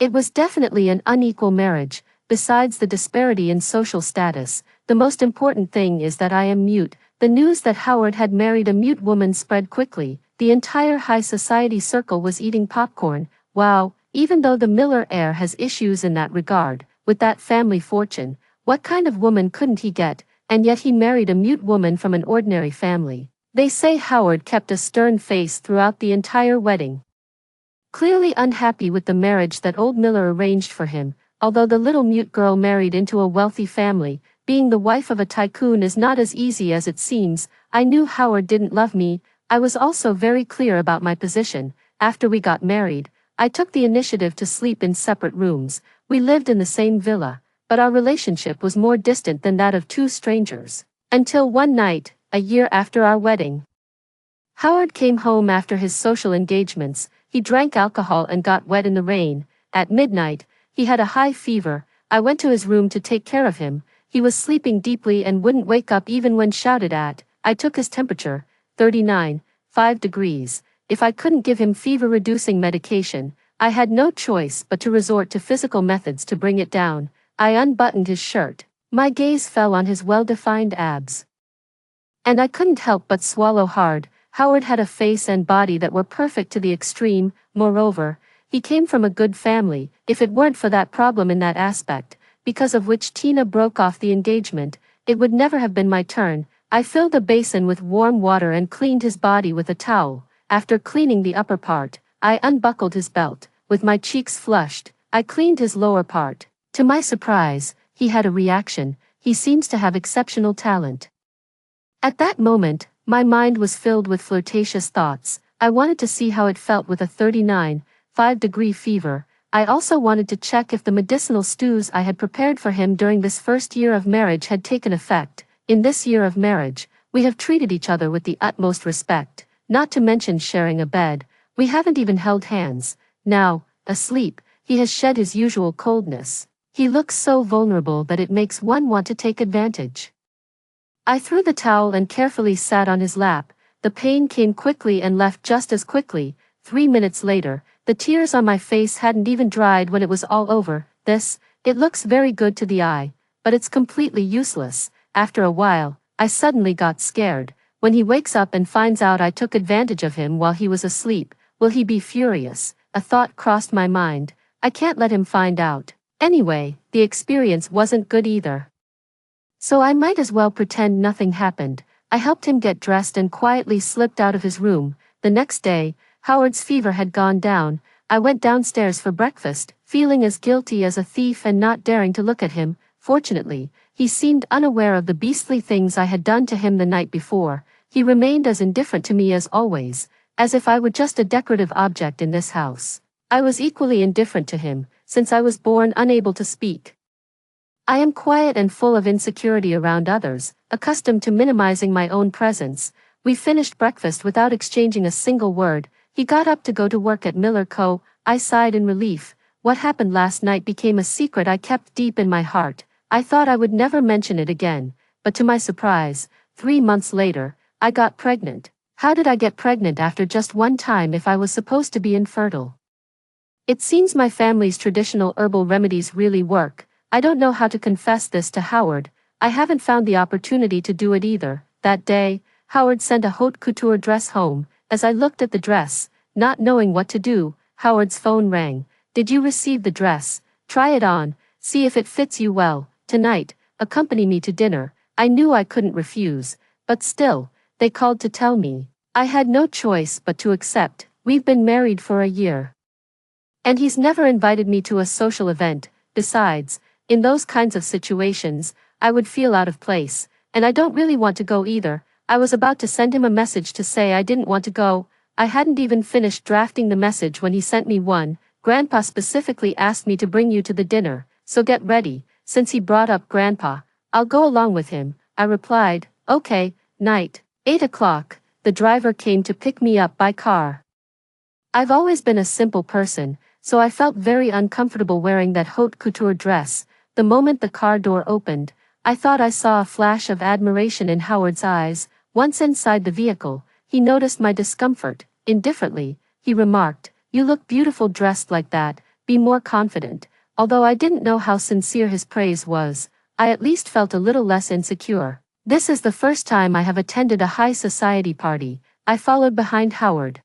it was definitely an unequal marriage. Besides the disparity in social status, the most important thing is that I am mute. The news that Howard had married a mute woman spread quickly. The entire high society circle was eating popcorn. Wow, even though the Miller heir has issues in that regard, with that family fortune, what kind of woman couldn't he get? And yet he married a mute woman from an ordinary family. They say Howard kept a stern face throughout the entire wedding. Clearly unhappy with the marriage that old Miller arranged for him. Although the little mute girl married into a wealthy family, being the wife of a tycoon is not as easy as it seems. I knew Howard didn't love me. I was also very clear about my position. After we got married, I took the initiative to sleep in separate rooms. We lived in the same villa, but our relationship was more distant than that of two strangers. Until one night, a year after our wedding. Howard came home after his social engagements. He drank alcohol and got wet in the rain. At midnight, he had a high fever. I went to his room to take care of him. He was sleeping deeply and wouldn't wake up even when shouted at. I took his temperature, 39.5 degrees. If I couldn't give him fever-reducing medication, I had no choice but to resort to physical methods to bring it down. I unbuttoned his shirt. My gaze fell on his well-defined abs, and I couldn't help but swallow hard. Howard had a face and body that were perfect to the extreme. Moreover, he came from a good family. If it weren't for that problem in that aspect, because of which Tina broke off the engagement, it would never have been my turn. I filled a basin with warm water and cleaned his body with a towel. After cleaning the upper part, I unbuckled his belt. With my cheeks flushed, I cleaned his lower part. To my surprise, he had a reaction. He seems to have exceptional talent. At that moment, my mind was filled with flirtatious thoughts. I wanted to see how it felt with a 39.5-degree fever. I also wanted to check if the medicinal stews I had prepared for him during this first year of marriage had taken effect. In this year of marriage, we have treated each other with the utmost respect, not to mention sharing a bed. We haven't even held hands. Now, asleep, he has shed his usual coldness. He looks so vulnerable that it makes one want to take advantage. I threw the towel and carefully sat on his lap. The pain came quickly and left just as quickly. 3 minutes later, the tears on my face hadn't even dried when it was all over. It looks very good to the eye, but it's completely useless. After a while, I suddenly got scared. When he wakes up and finds out I took advantage of him while he was asleep, will he be furious? A thought crossed my mind. I can't let him find out. Anyway, the experience wasn't good either, so I might as well pretend nothing happened. I helped him get dressed and quietly slipped out of his room. The next day, Howard's fever had gone down. I went downstairs for breakfast, feeling as guilty as a thief and not daring to look at him. Fortunately, he seemed unaware of the beastly things I had done to him the night before. He remained as indifferent to me as always, as if I were just a decorative object in this house. I was equally indifferent to him, since I was born unable to speak. I am quiet and full of insecurity around others, accustomed to minimizing my own presence. We finished breakfast without exchanging a single word. He got up to go to work at Miller Co. I sighed in relief. What happened last night became a secret I kept deep in my heart. I thought I would never mention it again, but to my surprise, 3 months later, I got pregnant. How did I get pregnant after just one time if I was supposed to be infertile? It seems my family's traditional herbal remedies really work. I don't know how to confess this to Howard. I haven't found the opportunity to do it either. That day, Howard sent a haute couture dress home. As I looked at the dress, not knowing what to do, Howard's phone rang. Did you receive the dress? Try it on, see if it fits you well. Tonight, accompany me to dinner. I knew I couldn't refuse, but still, they called to tell me. I had no choice but to accept. We've been married for a year. And he's never invited me to a social event. Besides, in those kinds of situations, I would feel out of place, and I don't really want to go either. I was about to send him a message to say I didn't want to go. I hadn't even finished drafting the message when he sent me one. Grandpa specifically asked me to bring you to the dinner, so get ready. Since he brought up Grandpa, I'll go along with him. I replied, okay, night. 8 o'clock, the driver came to pick me up by car. I've always been a simple person, so I felt very uncomfortable wearing that haute couture dress. The moment the car door opened, I thought I saw a flash of admiration in Howard's eyes. Once inside the vehicle, he noticed my discomfort. Indifferently, he remarked, "You look beautiful dressed like that, be more confident." Although I didn't know how sincere his praise was, I at least felt a little less insecure. This is the first time I have attended a high society party. I followed behind Howard.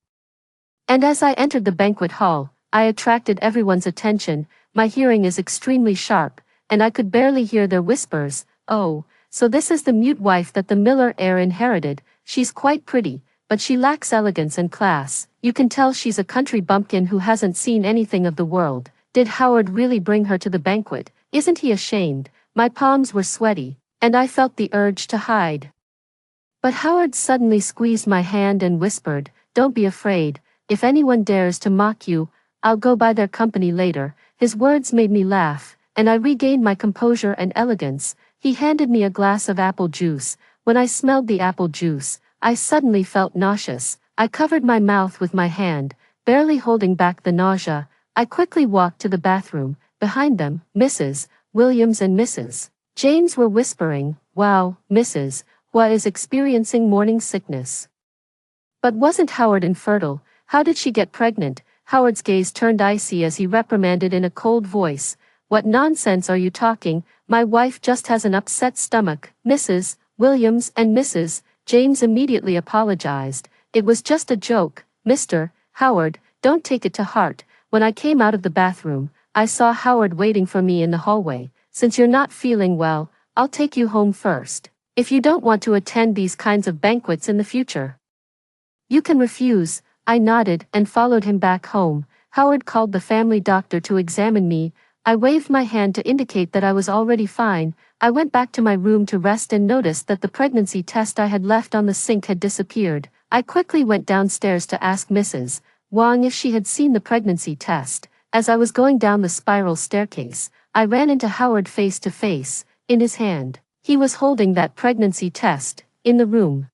And as I entered the banquet hall, I attracted everyone's attention. My hearing is extremely sharp, and I could barely hear their whispers. Oh, so this is the mute wife that the Miller heir inherited. She's quite pretty, but she lacks elegance and class. You can tell she's a country bumpkin who hasn't seen anything of the world. Did Howard really bring her to the banquet? Isn't he ashamed? My palms were sweaty, and I felt the urge to hide. But Howard suddenly squeezed my hand and whispered, "Don't be afraid. If anyone dares to mock you, I'll go by their company later." His words made me laugh, and I regained my composure and elegance. He handed me a glass of apple juice. When I smelled the apple juice, I suddenly felt nauseous. I covered my mouth with my hand, barely holding back the nausea. I quickly walked to the bathroom. Behind them, Mrs. Williams and Mrs. James were whispering, "Wow, Mrs. Hua is experiencing morning sickness." But wasn't Howard infertile? How did she get pregnant? Howard's gaze turned icy as he reprimanded in a cold voice, "What nonsense are you talking? My wife just has an upset stomach." Mrs. Williams and Mrs. James immediately apologized. "It was just a joke, Mr. Howard, don't take it to heart." When I came out of the bathroom, I saw Howard waiting for me in the hallway. "Since you're not feeling well, I'll take you home first. If you don't want to attend these kinds of banquets in the future, you can refuse." I nodded and followed him back home. Howard called the family doctor to examine me. I waved my hand to indicate that I was already fine. I went back to my room to rest and noticed that the pregnancy test I had left on the sink had disappeared. I quickly went downstairs to ask Mrs. Wang if she had seen the pregnancy test. As I was going down the spiral staircase, I ran into Howard face to face. In his hand, he was holding that pregnancy test. In the room,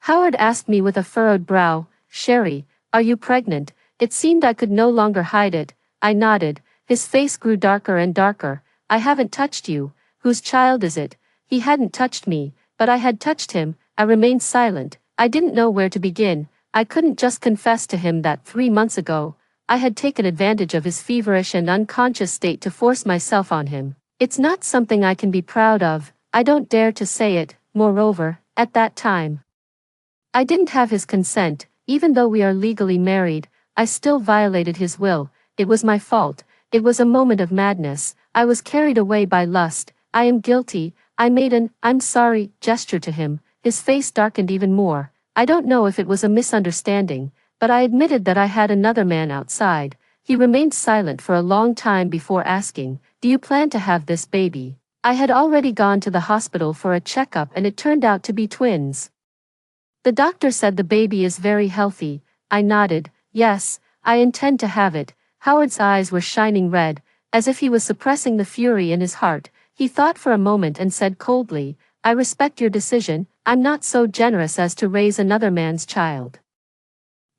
Howard asked me with a furrowed brow, "Sherry, are you pregnant?" It seemed I could no longer hide it. I nodded. His face grew darker and darker. "I haven't touched you. Whose child is it?" He hadn't touched me, but I had touched him. I remained silent. I didn't know where to begin. I couldn't just confess to him that 3 months ago, I had taken advantage of his feverish and unconscious state to force myself on him. It's not something I can be proud of. I don't dare to say it. Moreover, at that time, I didn't have his consent. Even though we are legally married, I still violated his will. It was my fault. It was a moment of madness. I was carried away by lust. I am guilty. I made an "I'm sorry" gesture to him. His face darkened even more. I don't know if it was a misunderstanding, but I admitted that I had another man outside. He remained silent for a long time before asking, "Do you plan to have this baby?" I had already gone to the hospital for a checkup and it turned out to be twins. The doctor said the baby is very healthy. I nodded. "Yes, I intend to have it." Howard's eyes were shining red, as if he was suppressing the fury in his heart. He thought for a moment and said coldly, "I respect your decision. I'm not so generous as to raise another man's child.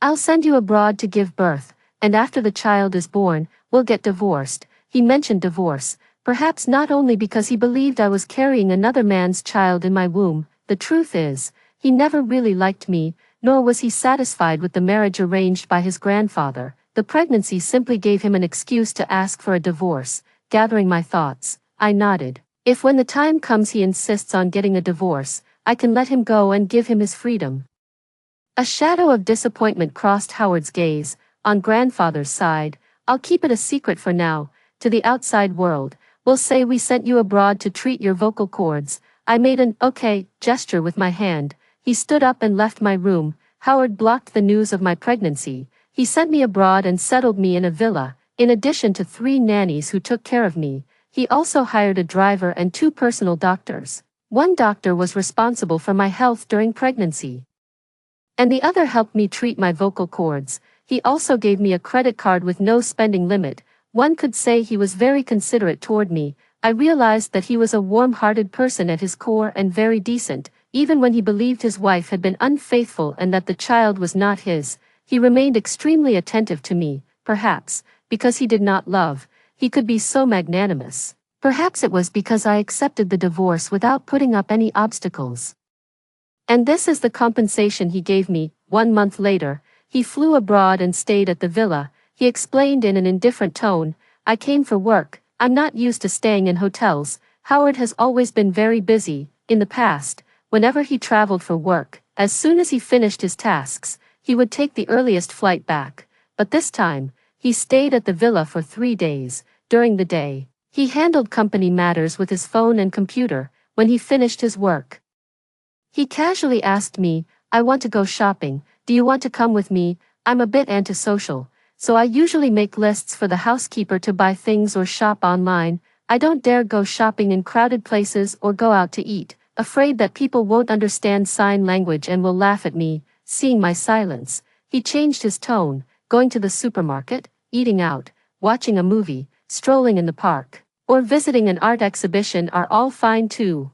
I'll send you abroad to give birth, and after the child is born, we'll get divorced." He mentioned divorce, perhaps not only because he believed I was carrying another man's child in my womb. The truth is, he never really liked me, nor was he satisfied with the marriage arranged by his grandfather. The pregnancy simply gave him an excuse to ask for a divorce. Gathering my thoughts, I nodded. If when the time comes he insists on getting a divorce, I can let him go and give him his freedom. A shadow of disappointment crossed Howard's gaze. On grandfather's side, I'll keep it a secret for now. To the outside world, We'll say we sent you abroad to treat your vocal cords. I made an okay gesture with my hand. He stood up and left my room. Howard blocked the news of my pregnancy. He sent me abroad and settled me in a villa, in addition to 3 nannies who took care of me. He also hired a driver and 2 personal doctors. One doctor was responsible for my health during pregnancy, and the other helped me treat my vocal cords. He also gave me a credit card with no spending limit. One could say he was very considerate toward me. I realized that he was a warm-hearted person at his core and very decent. Even when he believed his wife had been unfaithful and that the child was not his, he remained extremely attentive to me. Perhaps because he did not love, he could be so magnanimous. Perhaps it was because I accepted the divorce without putting up any obstacles. And this is the compensation he gave me. 1 month later, he flew abroad and stayed at the villa. He explained in an indifferent tone, "I came for work. I'm not used to staying in hotels." Howard has always been very busy. In the past, whenever he traveled for work, as soon as he finished his tasks, he would take the earliest flight back. But this time, he stayed at the villa for 3 days. During the day, he handled company matters with his phone and computer. When he finished his work, he casually asked me, "I want to go shopping. Do you want to come with me?" I'm a bit antisocial, so I usually make lists for the housekeeper to buy things or shop online. I don't dare go shopping in crowded places or go out to eat, afraid that people won't understand sign language and will laugh at me. Seeing my silence, he changed his tone. Going to the supermarket, eating out, watching a movie, strolling in the park, or visiting an art exhibition are all fine too.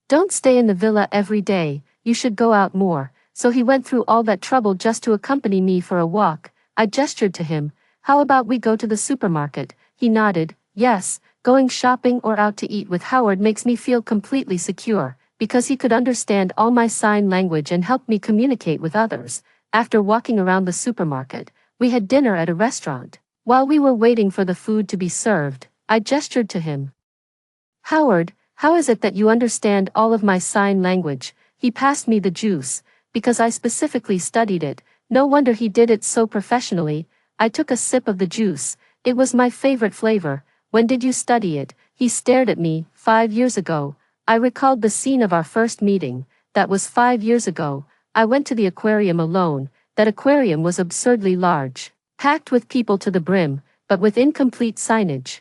Don't stay in the villa every day, you should go out more. So he went through all that trouble just to accompany me for a walk. I gestured to him. "How about we go to the supermarket?" He nodded. Yes, going shopping or out to eat with Howard makes me feel completely secure, because he could understand all my sign language and help me communicate with others. After walking around the supermarket, we had dinner at a restaurant. While we were waiting for the food to be served, I gestured to him. "Howard, how is it that you understand all of my sign language?" He passed me the juice, because I specifically studied it. No wonder he did it so professionally. I took a sip of the juice. It was my favorite flavor. "When did you study it?" He stared at me. 5 years ago. I recalled the scene of our first meeting. That was 5 years ago. I went to the aquarium alone. That aquarium was absurdly large, packed with people to the brim, but with incomplete signage.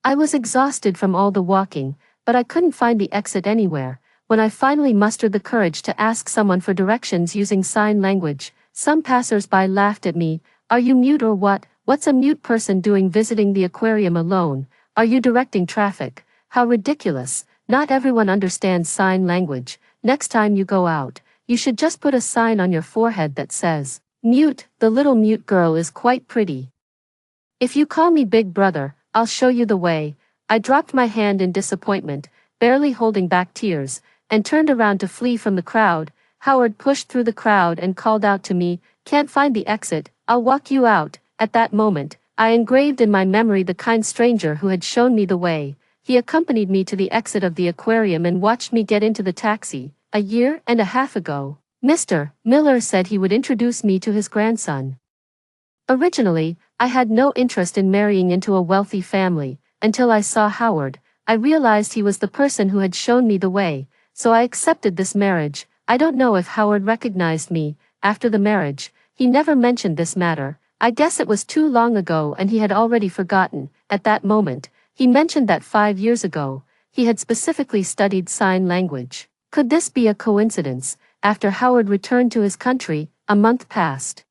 I was exhausted from all the walking, but I couldn't find the exit anywhere. When I finally mustered the courage to ask someone for directions using sign language, some passers-by laughed at me. "Are you mute or what? What's a mute person doing visiting the aquarium alone? Are you directing traffic? How ridiculous. Not everyone understands sign language. Next time you go out, you should just put a sign on your forehead that says, 'Mute.' The little mute girl is quite pretty. If you call me Big Brother, I'll show you the way." I dropped my hand in disappointment, barely holding back tears, and turned around to flee from the crowd. Howard pushed through the crowd and called out to me, "Can't find the exit, I'll walk you out." At that moment, I engraved in my memory the kind stranger who had shown me the way. He accompanied me to the exit of the aquarium and watched me get into the taxi. A year and a half ago, Mr. Miller said he would introduce me to his grandson. Originally, I had no interest in marrying into a wealthy family. Until I saw Howard, I realized he was the person who had shown me the way. So I accepted this marriage. I don't know if Howard recognized me. After the marriage, he never mentioned this matter. I guess it was too long ago and he had already forgotten. At that moment, he mentioned that 5 years ago, he had specifically studied sign language. Could this be a coincidence? After Howard returned to his country, a month passed,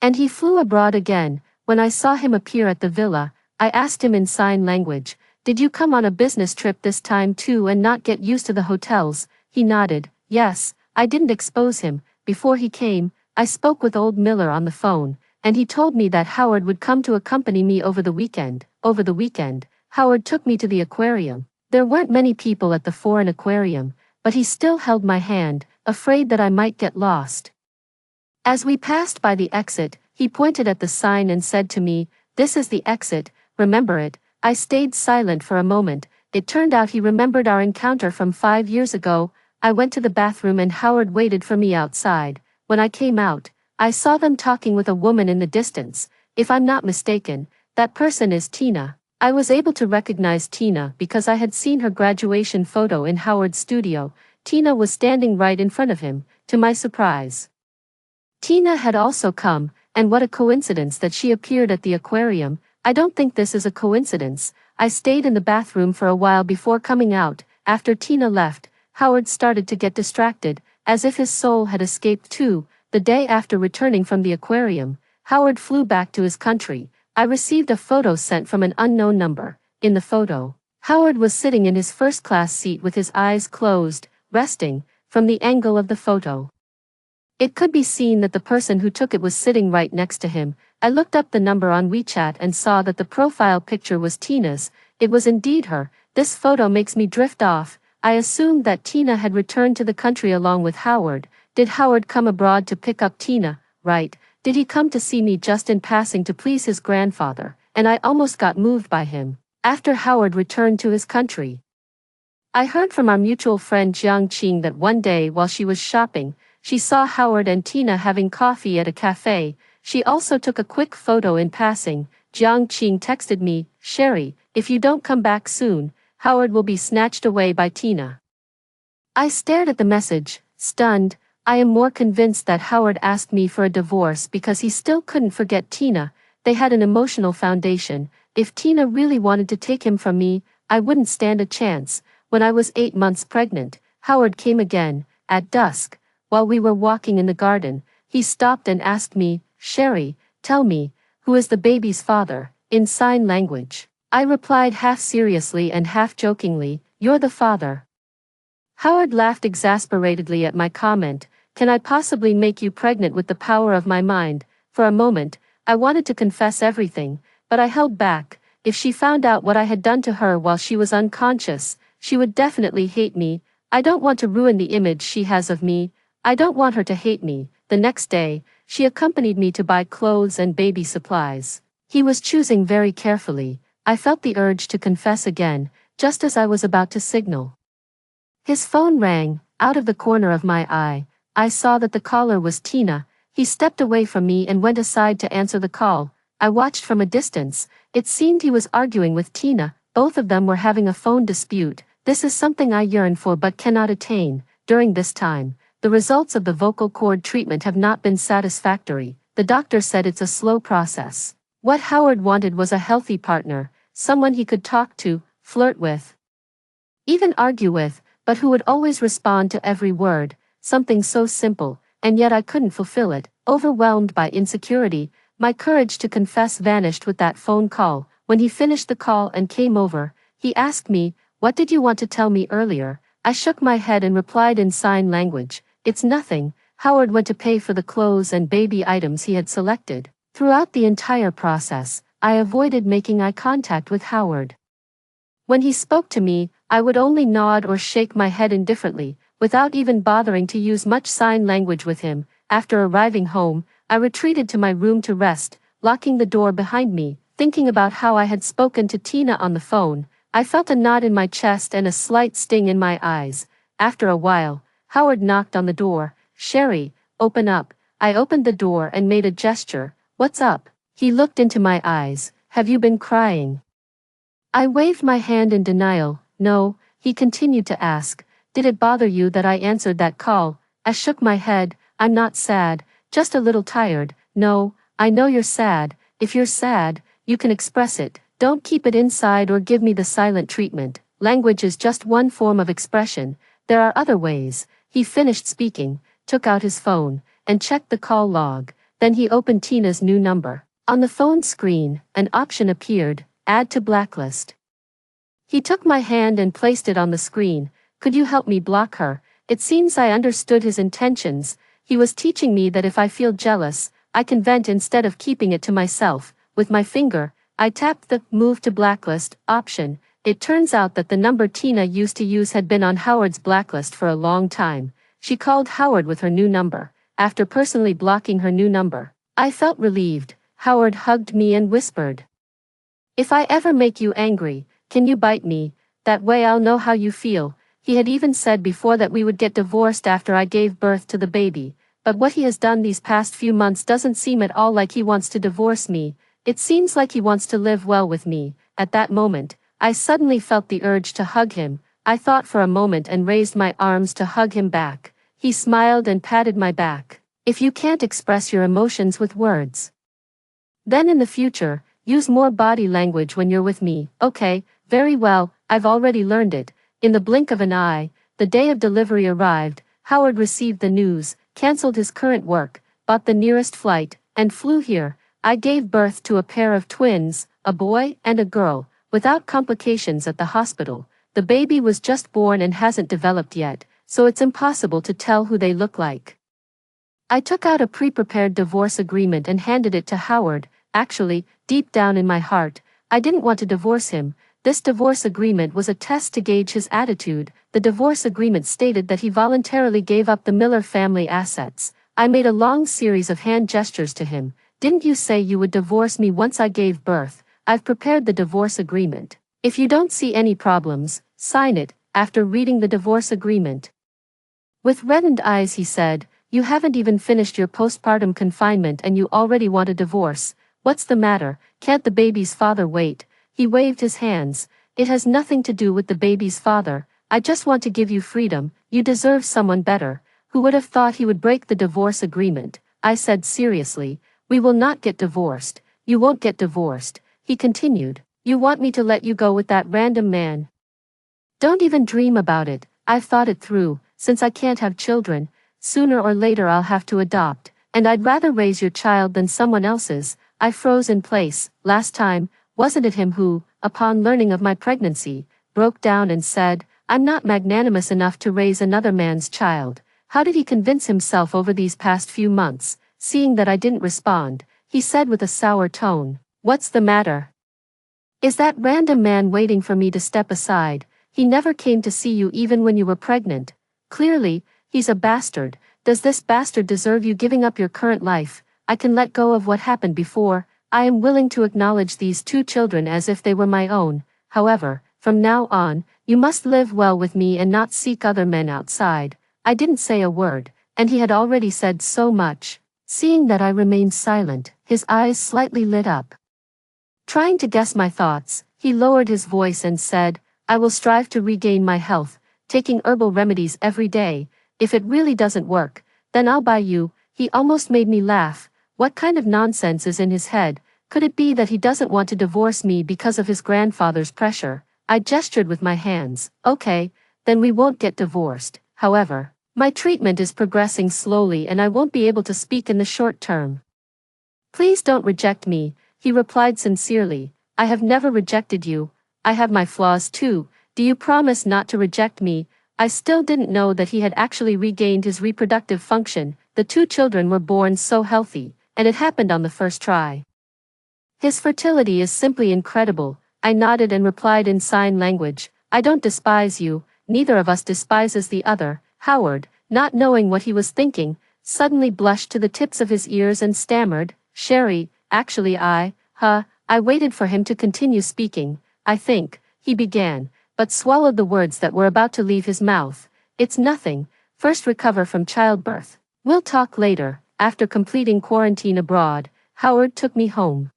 and he flew abroad again. When I saw him appear at the villa, I asked him in sign language, "Did you come on a business trip this time too and not get used to the hotels?" He nodded. Yes, I didn't expose him. Before he came, I spoke with old Miller on the phone, and he told me that Howard would come to accompany me over the weekend. Over the weekend, Howard took me to the aquarium. There weren't many people at the foreign aquarium, but he still held my hand, afraid that I might get lost. As we passed by the exit, he pointed at the sign and said to me, "This is the exit, remember it." I stayed silent for a moment. It turned out he remembered our encounter from 5 years ago. I went to the bathroom and Howard waited for me outside. When I came out, I saw them talking with a woman in the distance. If I'm not mistaken, that person is Tina. I was able to recognize Tina because I had seen her graduation photo in Howard's studio. Tina was standing right in front of him, to my surprise. Tina had also come, and what a coincidence that she appeared at the aquarium. I don't think this is a coincidence. I stayed in the bathroom for a while before coming out. After Tina left, Howard started to get distracted, as if his soul had escaped too. The day after returning from the aquarium, Howard flew back to his country. I received a photo sent from an unknown number. In the photo, Howard was sitting in his first-class seat with his eyes closed, resting, from the angle of the photo. It could be seen that the person who took it was sitting right next to him. I looked up the number on WeChat and saw that the profile picture was Tina's. It was indeed her. This photo makes me drift off. I assumed that Tina had returned to the country along with Howard. Did Howard come abroad to pick up Tina? Right. Did he come to see me just in passing to please his grandfather? And I almost got moved by him. After Howard returned to his country, I heard from our mutual friend Jiang Qing that one day while she was shopping, she saw Howard and Tina having coffee at a cafe. She also took a quick photo in passing. Jiang Qing texted me, "Sherry, if you don't come back soon, Howard will be snatched away by Tina." I stared at the message, stunned. I am more convinced that Howard asked me for a divorce because he still couldn't forget Tina. They had an emotional foundation. If Tina really wanted to take him from me, I wouldn't stand a chance. When I was 8 months pregnant, Howard came again, at dusk. While we were walking in the garden, he stopped and asked me, "Sherry, tell me, who is the baby's father?" in sign language. I replied half seriously and half jokingly, "You're the father." Howard laughed exasperatedly at my comment. "Can I possibly make you pregnant with the power of my mind?" For a moment, I wanted to confess everything, but I held back. If she found out what I had done to her while she was unconscious, she would definitely hate me. I don't want to ruin the image she has of me. I don't want her to hate me. The next day, she accompanied me to buy clothes and baby supplies. He was choosing very carefully. I felt the urge to confess again, just as I was about to signal. His phone rang. Out of the corner of my eye, I saw that the caller was Tina. He stepped away from me and went aside to answer the call. I watched from a distance. It seemed he was arguing with Tina. Both of them were having a phone dispute. This is something I yearn for but cannot attain. During this time, the results of the vocal cord treatment have not been satisfactory. The doctor said it's a slow process. What Howard wanted was a healthy partner, someone he could talk to, flirt with, even argue with, but who would always respond to every word. Something so simple, and yet I couldn't fulfill it. Overwhelmed by insecurity, my courage to confess vanished with that phone call. When he finished the call and came over, he asked me, "What did you want to tell me earlier?" I shook my head and replied in sign language, "It's nothing." Howard went to pay for the clothes and baby items he had selected. Throughout the entire process, I avoided making eye contact with Howard. When he spoke to me, I would only nod or shake my head indifferently, without even bothering to use much sign language with him. After arriving home, I retreated to my room to rest, locking the door behind me, thinking about how I had spoken to Tina on the phone. I felt a knot in my chest and a slight sting in my eyes. After a while, Howard knocked on the door. "Sherry, open up." I opened the door and made a gesture. "What's up?" He looked into my eyes. "Have you been crying?" I waved my hand in denial. "No." He continued to ask, "Did it bother you that I answered that call?" I shook my head. "I'm not sad, just a little tired." "No, I know you're sad. If you're sad, you can express it. Don't keep it inside or give me the silent treatment. Language is just one form of expression. There are other ways." He finished speaking, took out his phone, and checked the call log. Then he opened Tina's new number. On the phone screen, an option appeared, "Add to blacklist." He took my hand and placed it on the screen. "Could you help me block her?" It seems I understood his intentions. He was teaching me that if I feel jealous, I can vent instead of keeping it to myself. With my finger, I tapped the "Move to Blacklist" option. It turns out that the number Tina used to use had been on Howard's blacklist for a long time. She called Howard with her new number. After personally blocking her new number, I felt relieved. Howard hugged me and whispered, "If I ever make you angry, can you bite me? That way I'll know how you feel." He had even said before that we would get divorced after I gave birth to the baby, but what he has done these past few months doesn't seem at all like he wants to divorce me. It seems like he wants to live well with me. At that moment, I suddenly felt the urge to hug him. I thought for a moment and raised my arms to hug him back. He smiled and patted my back. If you can't express your emotions with words, then in the future, use more body language when you're with me. Okay, very well, I've already learned it. In the blink of an eye, the day of delivery arrived. Howard received the news, cancelled his current work, bought the nearest flight, and flew here. I gave birth to a pair of twins, a boy and a girl, without complications at the hospital. The baby was just born and hasn't developed yet, so it's impossible to tell who they look like. I took out a pre-prepared divorce agreement and handed it to Howard. Actually, deep down in my heart, I didn't want to divorce him. This divorce agreement was a test to gauge his attitude. The divorce agreement stated that he voluntarily gave up the Miller family assets. I made a long series of hand gestures to him. Didn't you say you would divorce me once I gave birth? I've prepared the divorce agreement. If you don't see any problems, sign it. After reading the divorce agreement, with reddened eyes he said, "You haven't even finished your postpartum confinement and you already want a divorce. What's the matter? Can't the baby's father wait?" He waved his hands. "It has nothing to do with the baby's father. I just want to give you freedom. You deserve someone better." Who would have thought he would break the divorce agreement? I said seriously, "We will not get divorced." "You won't get divorced," he continued. "You want me to let you go with that random man? Don't even dream about it." I've thought it through. Since I can't have children, sooner or later I'll have to adopt, and I'd rather raise your child than someone else's. I froze in place. Last time, wasn't it him who, upon learning of my pregnancy, broke down and said, "I'm not magnanimous enough to raise another man's child"? How did he convince himself over these past few months? Seeing that I didn't respond, he said with a sour tone, "What's the matter? Is that random man waiting for me to step aside? He never came to see you even when you were pregnant. Clearly, he's a bastard. Does this bastard deserve you giving up your current life? I can let go of what happened before. I am willing to acknowledge these two children as if they were my own. However, from now on, you must live well with me and not seek other men outside." I didn't say a word, and he had already said so much. Seeing that I remained silent, his eyes slightly lit up. Trying to guess my thoughts, he lowered his voice and said, "I will strive to regain my health, taking herbal remedies every day. If it really doesn't work, then I'll buy you." He almost made me laugh. What kind of nonsense is in his head? Could it be that he doesn't want to divorce me because of his grandfather's pressure? I gestured with my hands. "Okay, then we won't get divorced. However, my treatment is progressing slowly and I won't be able to speak in the short term. Please don't reject me," he replied sincerely. "I have never rejected you. I have my flaws too. Do you promise not to reject me?" I still didn't know that he had actually regained his reproductive function. The two children were born so healthy, and it happened on the first try. His fertility is simply incredible. I nodded and replied in sign language, "I don't despise you, neither of us despises the other." Howard, not knowing what he was thinking, suddenly blushed to the tips of his ears and stammered, "Sherry, actually I waited for him to continue speaking. "I think," he began, but swallowed the words that were about to leave his mouth. "It's nothing. First recover from childbirth. We'll talk later." After completing quarantine abroad, Howard took me home.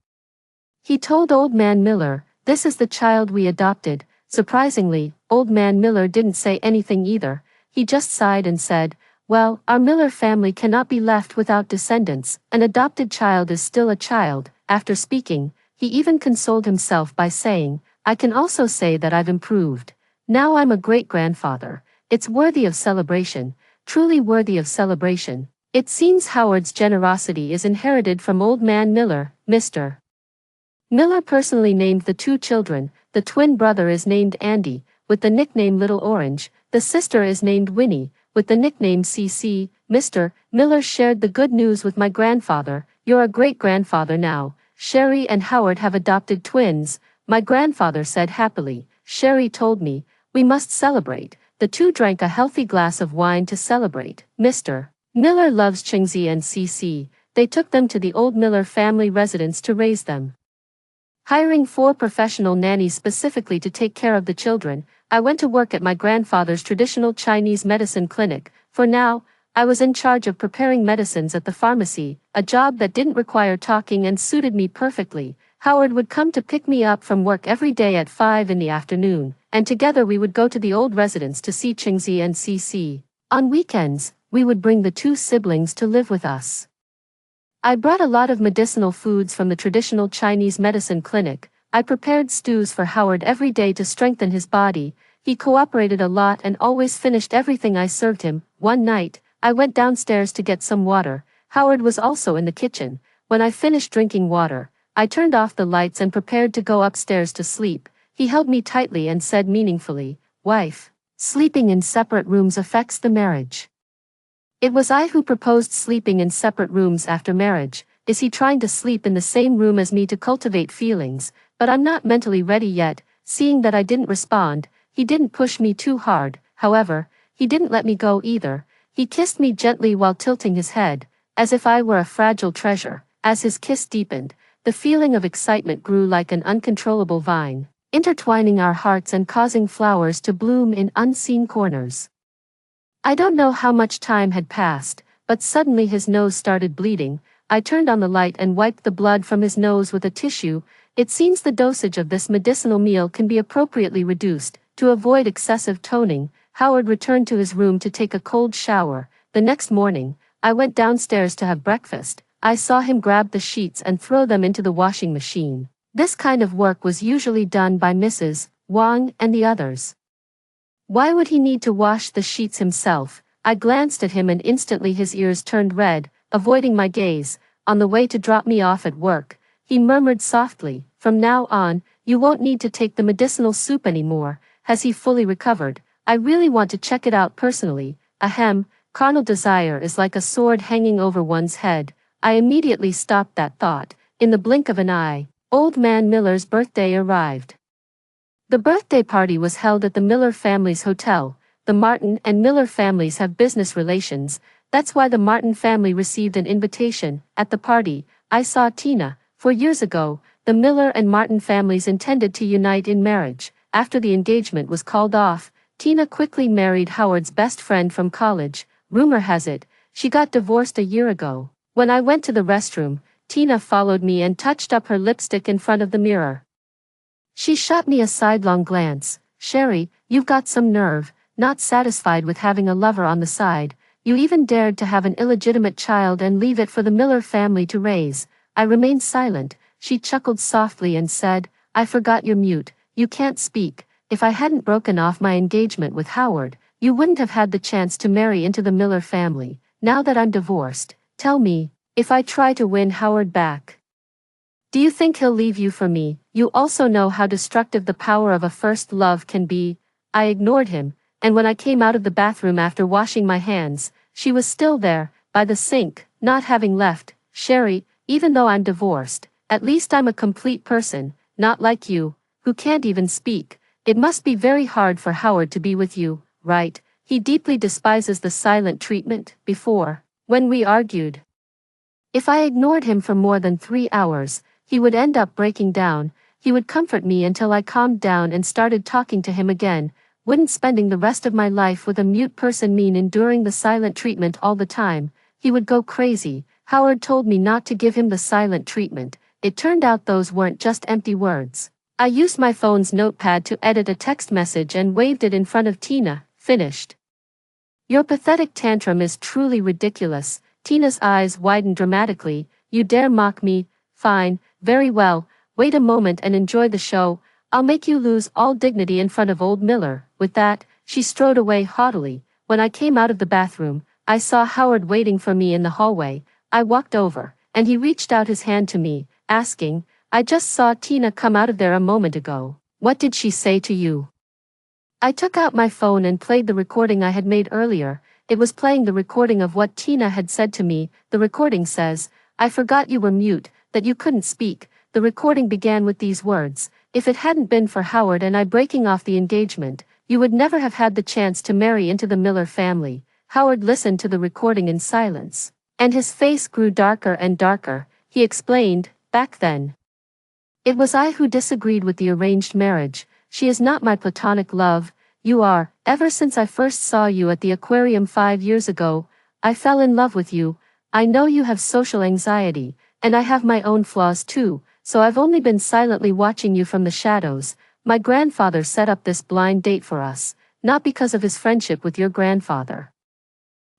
He told Old Man Miller, "This is the child we adopted." Surprisingly, Old Man Miller didn't say anything either. He just sighed and said, "Well, our Miller family cannot be left without descendants. An adopted child is still a child." After speaking, he even consoled himself by saying, "I can also say that I've improved. Now I'm a great-grandfather. It's worthy of celebration, truly worthy of celebration." It seems Howard's generosity is inherited from Old Man Miller. Mr. Miller personally named the two children. The twin brother is named Andy, with the nickname Little Orange. The sister is named Winnie, with the nickname CC. Mr. Miller shared the good news with my grandfather. "You're a great-grandfather now. Sherry and Howard have adopted twins," my grandfather said happily. "Sherry told me, we must celebrate." The two drank a healthy glass of wine to celebrate. Mr. Miller loves Chingzi and CC. They took them to the old Miller family residence to raise them, hiring 4 professional nannies specifically to take care of the children. I went to work at my grandfather's traditional Chinese medicine clinic. For now, I was in charge of preparing medicines at the pharmacy, a job that didn't require talking and suited me perfectly. Howard would come to pick me up from work every day at 5 in the afternoon, and together we would go to the old residence to see Chingzi and Cece. On weekends, we would bring the two siblings to live with us. I brought a lot of medicinal foods from the traditional Chinese medicine clinic. I prepared stews for Howard every day to strengthen his body. He cooperated a lot and always finished everything I served him. One night, I went downstairs to get some water. Howard was also in the kitchen. When I finished drinking water, I turned off the lights and prepared to go upstairs to sleep. He held me tightly and said meaningfully, "Wife, sleeping in separate rooms affects the marriage." It was I who proposed sleeping in separate rooms after marriage. Is he trying to sleep in the same room as me to cultivate feelings? But I'm not mentally ready yet. Seeing that I didn't respond, he didn't push me too hard. However, he didn't let me go either. He kissed me gently while tilting his head, as if I were a fragile treasure. As his kiss deepened, the feeling of excitement grew like an uncontrollable vine, intertwining our hearts and causing flowers to bloom in unseen corners. I don't know how much time had passed, but suddenly his nose started bleeding. I turned on the light and wiped the blood from his nose with a tissue. It seems the dosage of this medicinal meal can be appropriately reduced. To avoid excessive toning, Howard returned to his room to take a cold shower. The next morning, I went downstairs to have breakfast. I saw him grab the sheets and throw them into the washing machine. This kind of work was usually done by Mrs. Wang and the others. Why would he need to wash the sheets himself? I glanced at him and instantly his ears turned red, avoiding my gaze. On the way to drop me off at work, he murmured softly, "From now on, you won't need to take the medicinal soup anymore." Has he fully recovered? I really want to check it out personally. Ahem, carnal desire is like a sword hanging over one's head. I immediately stopped that thought. In the blink of an eye, Old Man Miller's birthday arrived. The birthday party was held at the Miller family's hotel. The Martin and Miller families have business relations. That's why the Martin family received an invitation. At the party, I saw Tina. 4 years ago, the Miller and Martin families intended to unite in marriage. After the engagement was called off, Tina quickly married Howard's best friend from college. Rumor has it, she got divorced a year ago. When I went to the restroom, Tina followed me and touched up her lipstick in front of the mirror. She shot me a sidelong glance. "Sherry, you've got some nerve." Not satisfied with having a lover on the side, you even dared to have an illegitimate child and leave it for the Miller family to raise. I remained silent. She chuckled softly and said, "I forgot you're mute. You can't speak. If I hadn't broken off my engagement with Howard, you wouldn't have had the chance to marry into the Miller family. Now that I'm divorced, tell me, if I try to win Howard back, do you think he'll leave you for me? You also know how destructive the power of a first love can be." I ignored him, and when I came out of the bathroom after washing my hands, she was still there, by the sink, not having left. "Sherry, even though I'm divorced, at least I'm a complete person, not like you, who can't even speak. It must be very hard for Howard to be with you, right? He deeply despises the silent treatment. Before, when we argued, if I ignored him for more than 3 hours, he would end up breaking down. He would comfort me until I calmed down and started talking to him again. Wouldn't spending the rest of my life with a mute person mean enduring the silent treatment all the time? He would go crazy. Howard told me not to give him the silent treatment. It turned out those weren't just empty words. I used my phone's notepad to edit a text message and waved it in front of Tina. Finished. "Your pathetic tantrum is truly ridiculous." Tina's eyes widened dramatically. "You dare mock me? Fine, very well. Wait a moment and enjoy the show. I'll make you lose all dignity in front of old Miller." With that, she strode away haughtily. When I came out of the bathroom, I saw Howard waiting for me in the hallway. I walked over, and he reached out his hand to me, asking, "I just saw Tina come out of there a moment ago. What did she say to you?" I took out my phone and played the recording I had made earlier. It was playing the recording of what Tina had said to me. The recording says, "I forgot you were mute, that you couldn't speak." The recording began with these words, "If it hadn't been for Howard and I breaking off the engagement, you would never have had the chance to marry into the Miller family." Howard listened to the recording in silence, and his face grew darker and darker. He explained, "Back then, it was I who disagreed with the arranged marriage. She is not my platonic love. You are. Ever since I first saw you at the aquarium 5 years ago, I fell in love with you. I know you have social anxiety, and I have my own flaws too, so I've only been silently watching you from the shadows. My grandfather set up this blind date for us, not because of his friendship with your grandfather,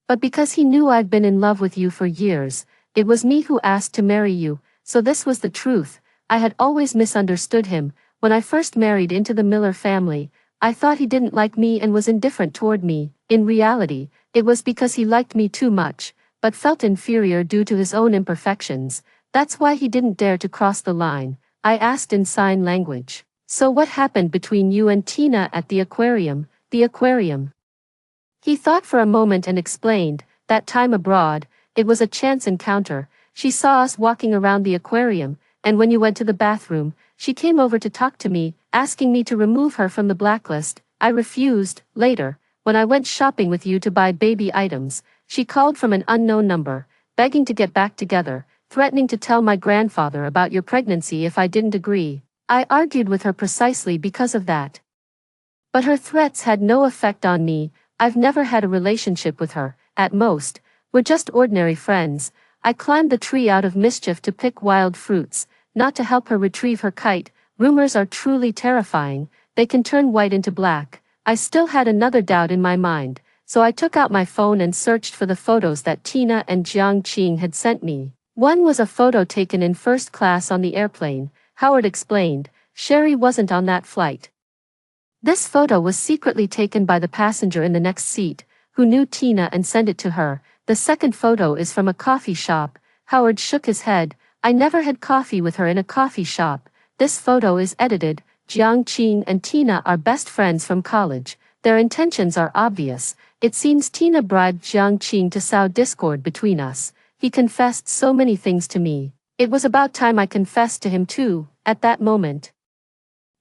but because he knew I'd been in love with you for years. It was me who asked to marry you, so this was the truth. I had always misunderstood him. When I first married into the Miller family, I thought he didn't like me and was indifferent toward me. In reality, it was because he liked me too much, but felt inferior due to his own imperfections. That's why he didn't dare to cross the line. I asked in sign language. So what happened between you and Tina at the aquarium? The aquarium. He thought for a moment and explained, that time abroad, it was a chance encounter. She saw us walking around the aquarium, and when you went to the bathroom, she came over to talk to me, asking me to remove her from the blacklist. I refused. Later, when I went shopping with you to buy baby items, she called from an unknown number, begging to get back together, threatening to tell my grandfather about your pregnancy if I didn't agree. I argued with her precisely because of that. But her threats had no effect on me. I've never had a relationship with her. At most, we're just ordinary friends. I climbed the tree out of mischief to pick wild fruits, not to help her retrieve her kite. Rumors are truly terrifying. They can turn white into black. I still had another doubt in my mind, so I took out my phone and searched for the photos that Tina and Jiang Qing had sent me. One was a photo taken in first class on the airplane. Howard explained, Sherry wasn't on that flight. This photo was secretly taken by the passenger in the next seat, who knew Tina and sent it to her. The second photo is from a coffee shop. Howard shook his head. I never had coffee with her in a coffee shop. This photo is edited. Jiang Qing and Tina are best friends from college. Their intentions are obvious. It seems Tina bribed Jiang Qing to sow discord between us. He confessed so many things to me. It was about time I confessed to him too, at that moment.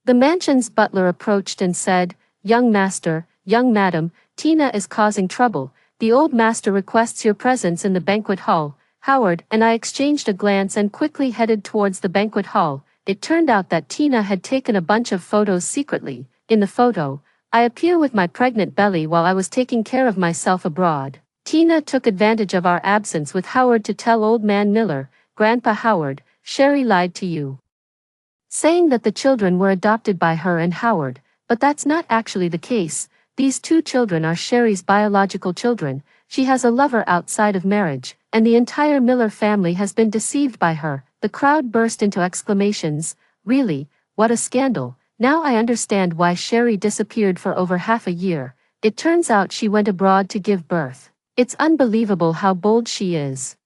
The mansion's butler approached and said, Young master, young madam, Tina is causing trouble. The old master requests your presence in the banquet hall. Howard and I exchanged a glance and quickly headed towards the banquet hall. It turned out that Tina had taken a bunch of photos secretly. In the photo, I appear with my pregnant belly while I was taking care of myself abroad. Tina took advantage of our absence with Howard to tell old man Miller, Grandpa Howard, Sherry lied to you, saying that the children were adopted by her and Howard, but that's not actually the case. These two children are Sherry's biological children. She has a lover outside of marriage, and the entire Miller family has been deceived by her. The crowd burst into exclamations. Really, what a scandal. Now I understand why Sherry disappeared for over half a year. It turns out she went abroad to give birth. It's unbelievable how bold she is.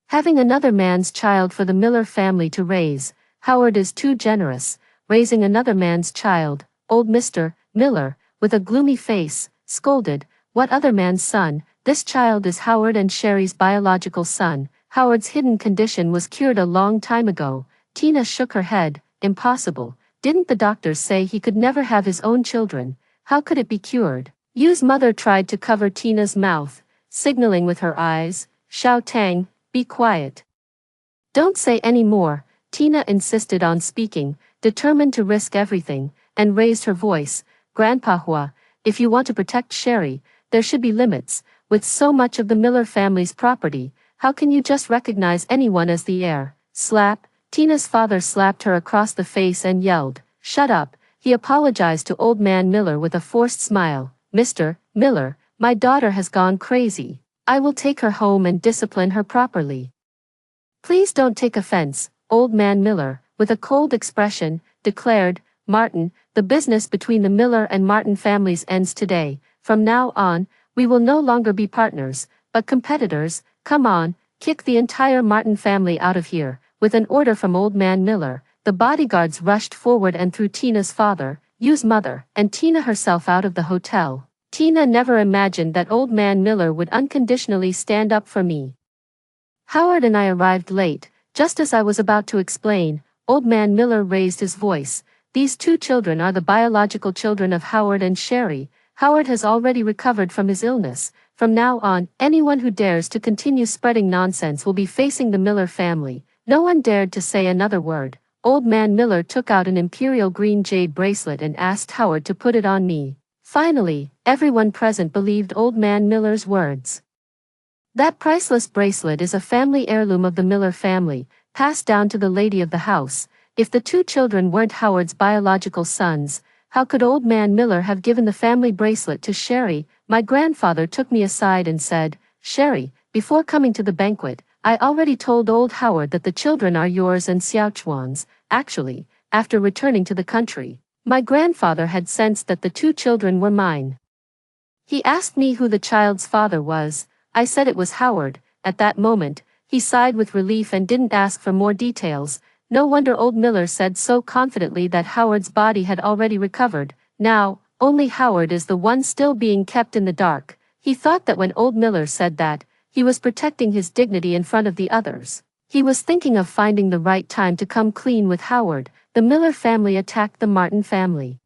Having another man's child for the Miller family to raise. Howard is too generous, raising another man's child. Old Mr. Miller, with a gloomy face, scolded, What other man's son? This child is Howard and Sherry's biological son. Howard's hidden condition was cured a long time ago. Tina shook her head. Impossible. Didn't the doctors say he could never have his own children? How could it be cured? Yu's mother tried to cover Tina's mouth, signaling with her eyes. Xiao Tang, be quiet. Don't say any more. Tina insisted on speaking, determined to risk everything, and raised her voice. Grandpa Hua, if you want to protect Sherry, there should be limits. With so much of the Miller family's property, how can you just recognize anyone as the heir? Slap. Tina's father slapped her across the face and yelled, Shut up. He apologized to old man Miller with a forced smile. Mr. Miller, my daughter has gone crazy. I will take her home and discipline her properly. Please don't take offense. Old man Miller, with a cold expression, declared, Martin, the business between the Miller and Martin families ends today. From now on, we will no longer be partners, but competitors. Come on, kick the entire Martin family out of here. With an order from old man Miller, the bodyguards rushed forward and threw Tina's father, Yu's mother, and Tina herself out of the hotel. Tina never imagined that old man Miller would unconditionally stand up for me. Howard and I arrived late. Just as I was about to explain, old man Miller raised his voice. These two children are the biological children of Howard and Sherry. Howard has already recovered from his illness. From now on, anyone who dares to continue spreading nonsense will be facing the Miller family. No one dared to say another word. Old man Miller took out an imperial green jade bracelet and asked Howard to put it on me. Finally, everyone present believed old man Miller's words. That priceless bracelet is a family heirloom of the Miller family, passed down to the lady of the house. If the two children weren't Howard's biological sons, how could old man Miller have given the family bracelet to Sherry? My grandfather took me aside and said, "Sherry, before coming to the banquet, I already told old Howard that the children are yours and Xiaochuan's." Actually, after returning to the country, my grandfather had sensed that the two children were mine. He asked me who the child's father was. I said it was Howard. At that moment, he sighed with relief and didn't ask for more details. No wonder old Miller said so confidently that Howard's body had already recovered. Now, only Howard is the one still being kept in the dark. He thought that when old Miller said that, he was protecting his dignity in front of the others. He was thinking of finding the right time to come clean with Howard. The Miller family attacked the Martin family,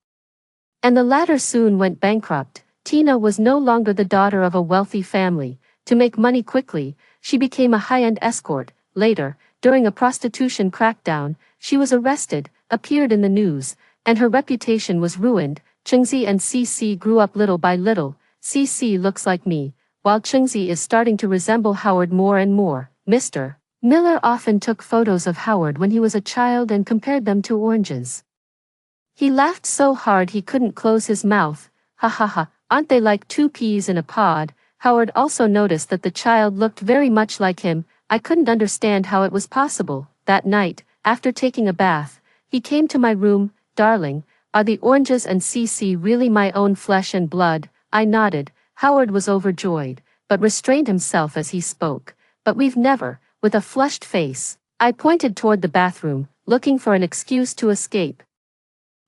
and the latter soon went bankrupt. Tina was no longer the daughter of a wealthy family. To make money quickly, she became a high-end escort. Later, during a prostitution crackdown, she was arrested, appeared in the news, and her reputation was ruined. Chengzi and Cece grew up little by little. Cece looks like me, while Chengzi is starting to resemble Howard more and more. Mr. Miller often took photos of Howard when he was a child and compared them to oranges. He laughed so hard he couldn't close his mouth. Ha ha ha, aren't they like two peas in a pod? Howard also noticed that the child looked very much like him. I couldn't understand how it was possible. That night, after taking a bath, he came to my room. "Darling, are the oranges and Cece really my own flesh and blood?" I nodded. Howard was overjoyed, but restrained himself as he spoke. "But we've never," with a flushed face. I pointed toward the bathroom, looking for an excuse to escape.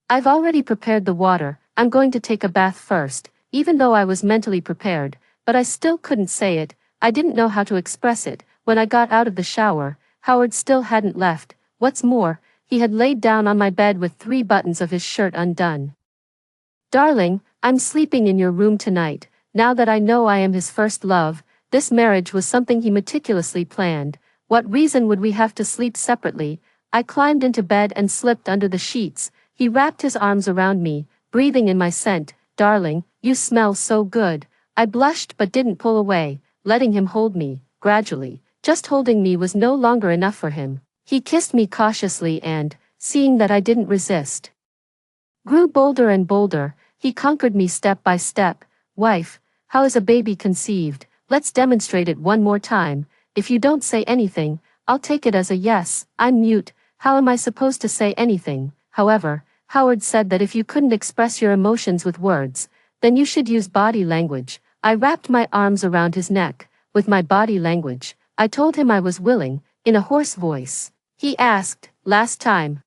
"I've already prepared the water. I'm going to take a bath first." Even though I was mentally prepared, but I still couldn't say it. I didn't know how to express it. When I got out of the shower, Howard still hadn't left. What's more, he had laid down on my bed with 3 buttons of his shirt undone. "Darling, I'm sleeping in your room tonight." Now that I know I am his first love, this marriage was something he meticulously planned. What reason would we have to sleep separately? I climbed into bed and slipped under the sheets. He wrapped his arms around me, breathing in my scent. "Darling, you smell so good." I blushed but didn't pull away, letting him hold me. Gradually, just holding me was no longer enough for him. He kissed me cautiously and, seeing that I didn't resist, grew bolder and bolder. He conquered me step by step. "Wife, how is a baby conceived? Let's demonstrate it one more time. If you don't say anything, I'll take it as a yes." I'm mute. How am I supposed to say anything? However, Howard said that if you couldn't express your emotions with words, then you should use body language. I wrapped my arms around his neck. With my body language, I told him I was willing, in a hoarse voice. He asked, "Last time,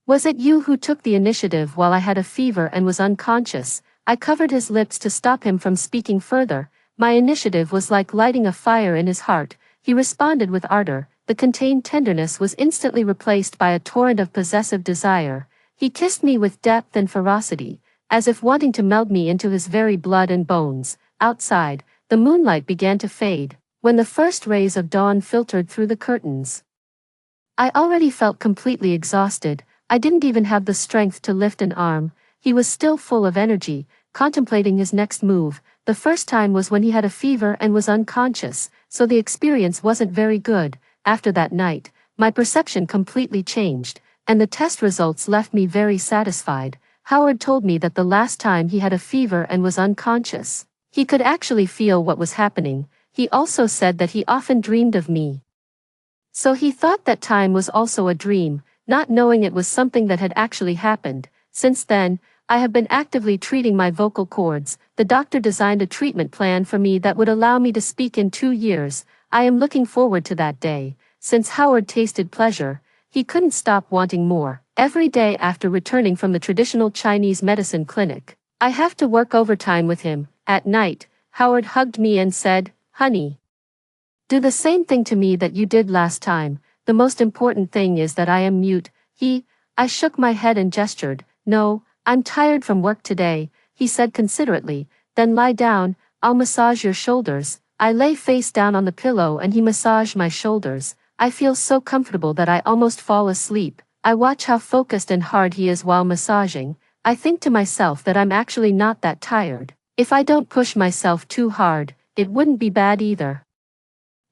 was it you who took the initiative while I had a fever and was unconscious?" I covered his lips to stop him from speaking further. My initiative was like lighting a fire in his heart. He responded with ardor. The contained tenderness was instantly replaced by a torrent of possessive desire. He kissed me with depth and ferocity, as if wanting to melt me into his very blood and bones. Outside, the moonlight began to fade. When the first rays of dawn filtered through the curtains, I already felt completely exhausted. I didn't even have the strength to lift an arm. He was still full of energy, contemplating his next move. The first time was when he had a fever and was unconscious, so the experience wasn't very good. After that night, my perception completely changed, and the test results left me very satisfied. Howard told me that the last time he had a fever and was unconscious, he could actually feel what was happening. He also said that he often dreamed of me. So he thought that time was also a dream, not knowing it was something that had actually happened. Since then, I have been actively treating my vocal cords. The doctor designed a treatment plan for me that would allow me to speak in 2 years. I am looking forward to that day. Since Howard tasted pleasure, he couldn't stop wanting more. Every day after returning from the traditional Chinese medicine clinic, I have to work overtime with him. At night, Howard hugged me and said, "Honey, do the same thing to me that you did last time. The most important thing is that I am mute." I shook my head and gestured. "No, I'm tired from work today," he said considerately. "Then lie down, I'll massage your shoulders." I lay face down on the pillow and he massaged my shoulders. I feel so comfortable that I almost fall asleep. I watch how focused and hard he is while massaging. I think to myself that I'm actually not that tired. If I don't push myself too hard, it wouldn't be bad either.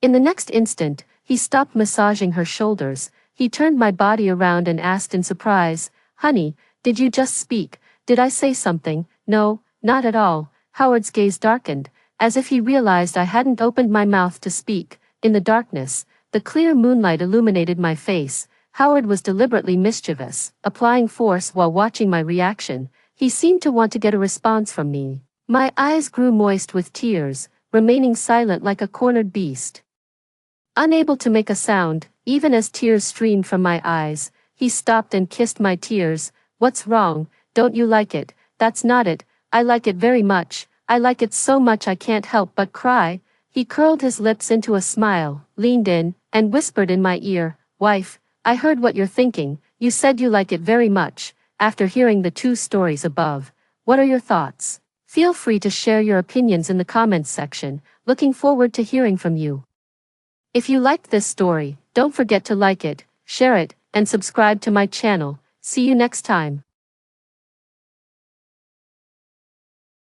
In the next instant, he stopped massaging her shoulders. He turned my body around and asked in surprise, "Honey, did you just speak? Did I say something?" "No, not at all." Howard's gaze darkened, as if he realized I hadn't opened my mouth to speak. In the darkness, the clear moonlight illuminated my face. Howard was deliberately mischievous, applying force while watching my reaction. He seemed to want to get a response from me. My eyes grew moist with tears, remaining silent like a cornered beast. Unable to make a sound, even as tears streamed from my eyes, he stopped and kissed my tears. "What's wrong? Don't you like it?" "That's not it. I like it very much. I like it so much I can't help but cry." He curled his lips into a smile, leaned in, and whispered in my ear, "Wife, I heard what you're thinking. You said you like it very much." After hearing the two stories above, what are your thoughts? Feel free to share your opinions in the comments section. Looking forward to hearing from you. If you liked this story, don't forget to like it, share it, and subscribe to my channel. See you next time.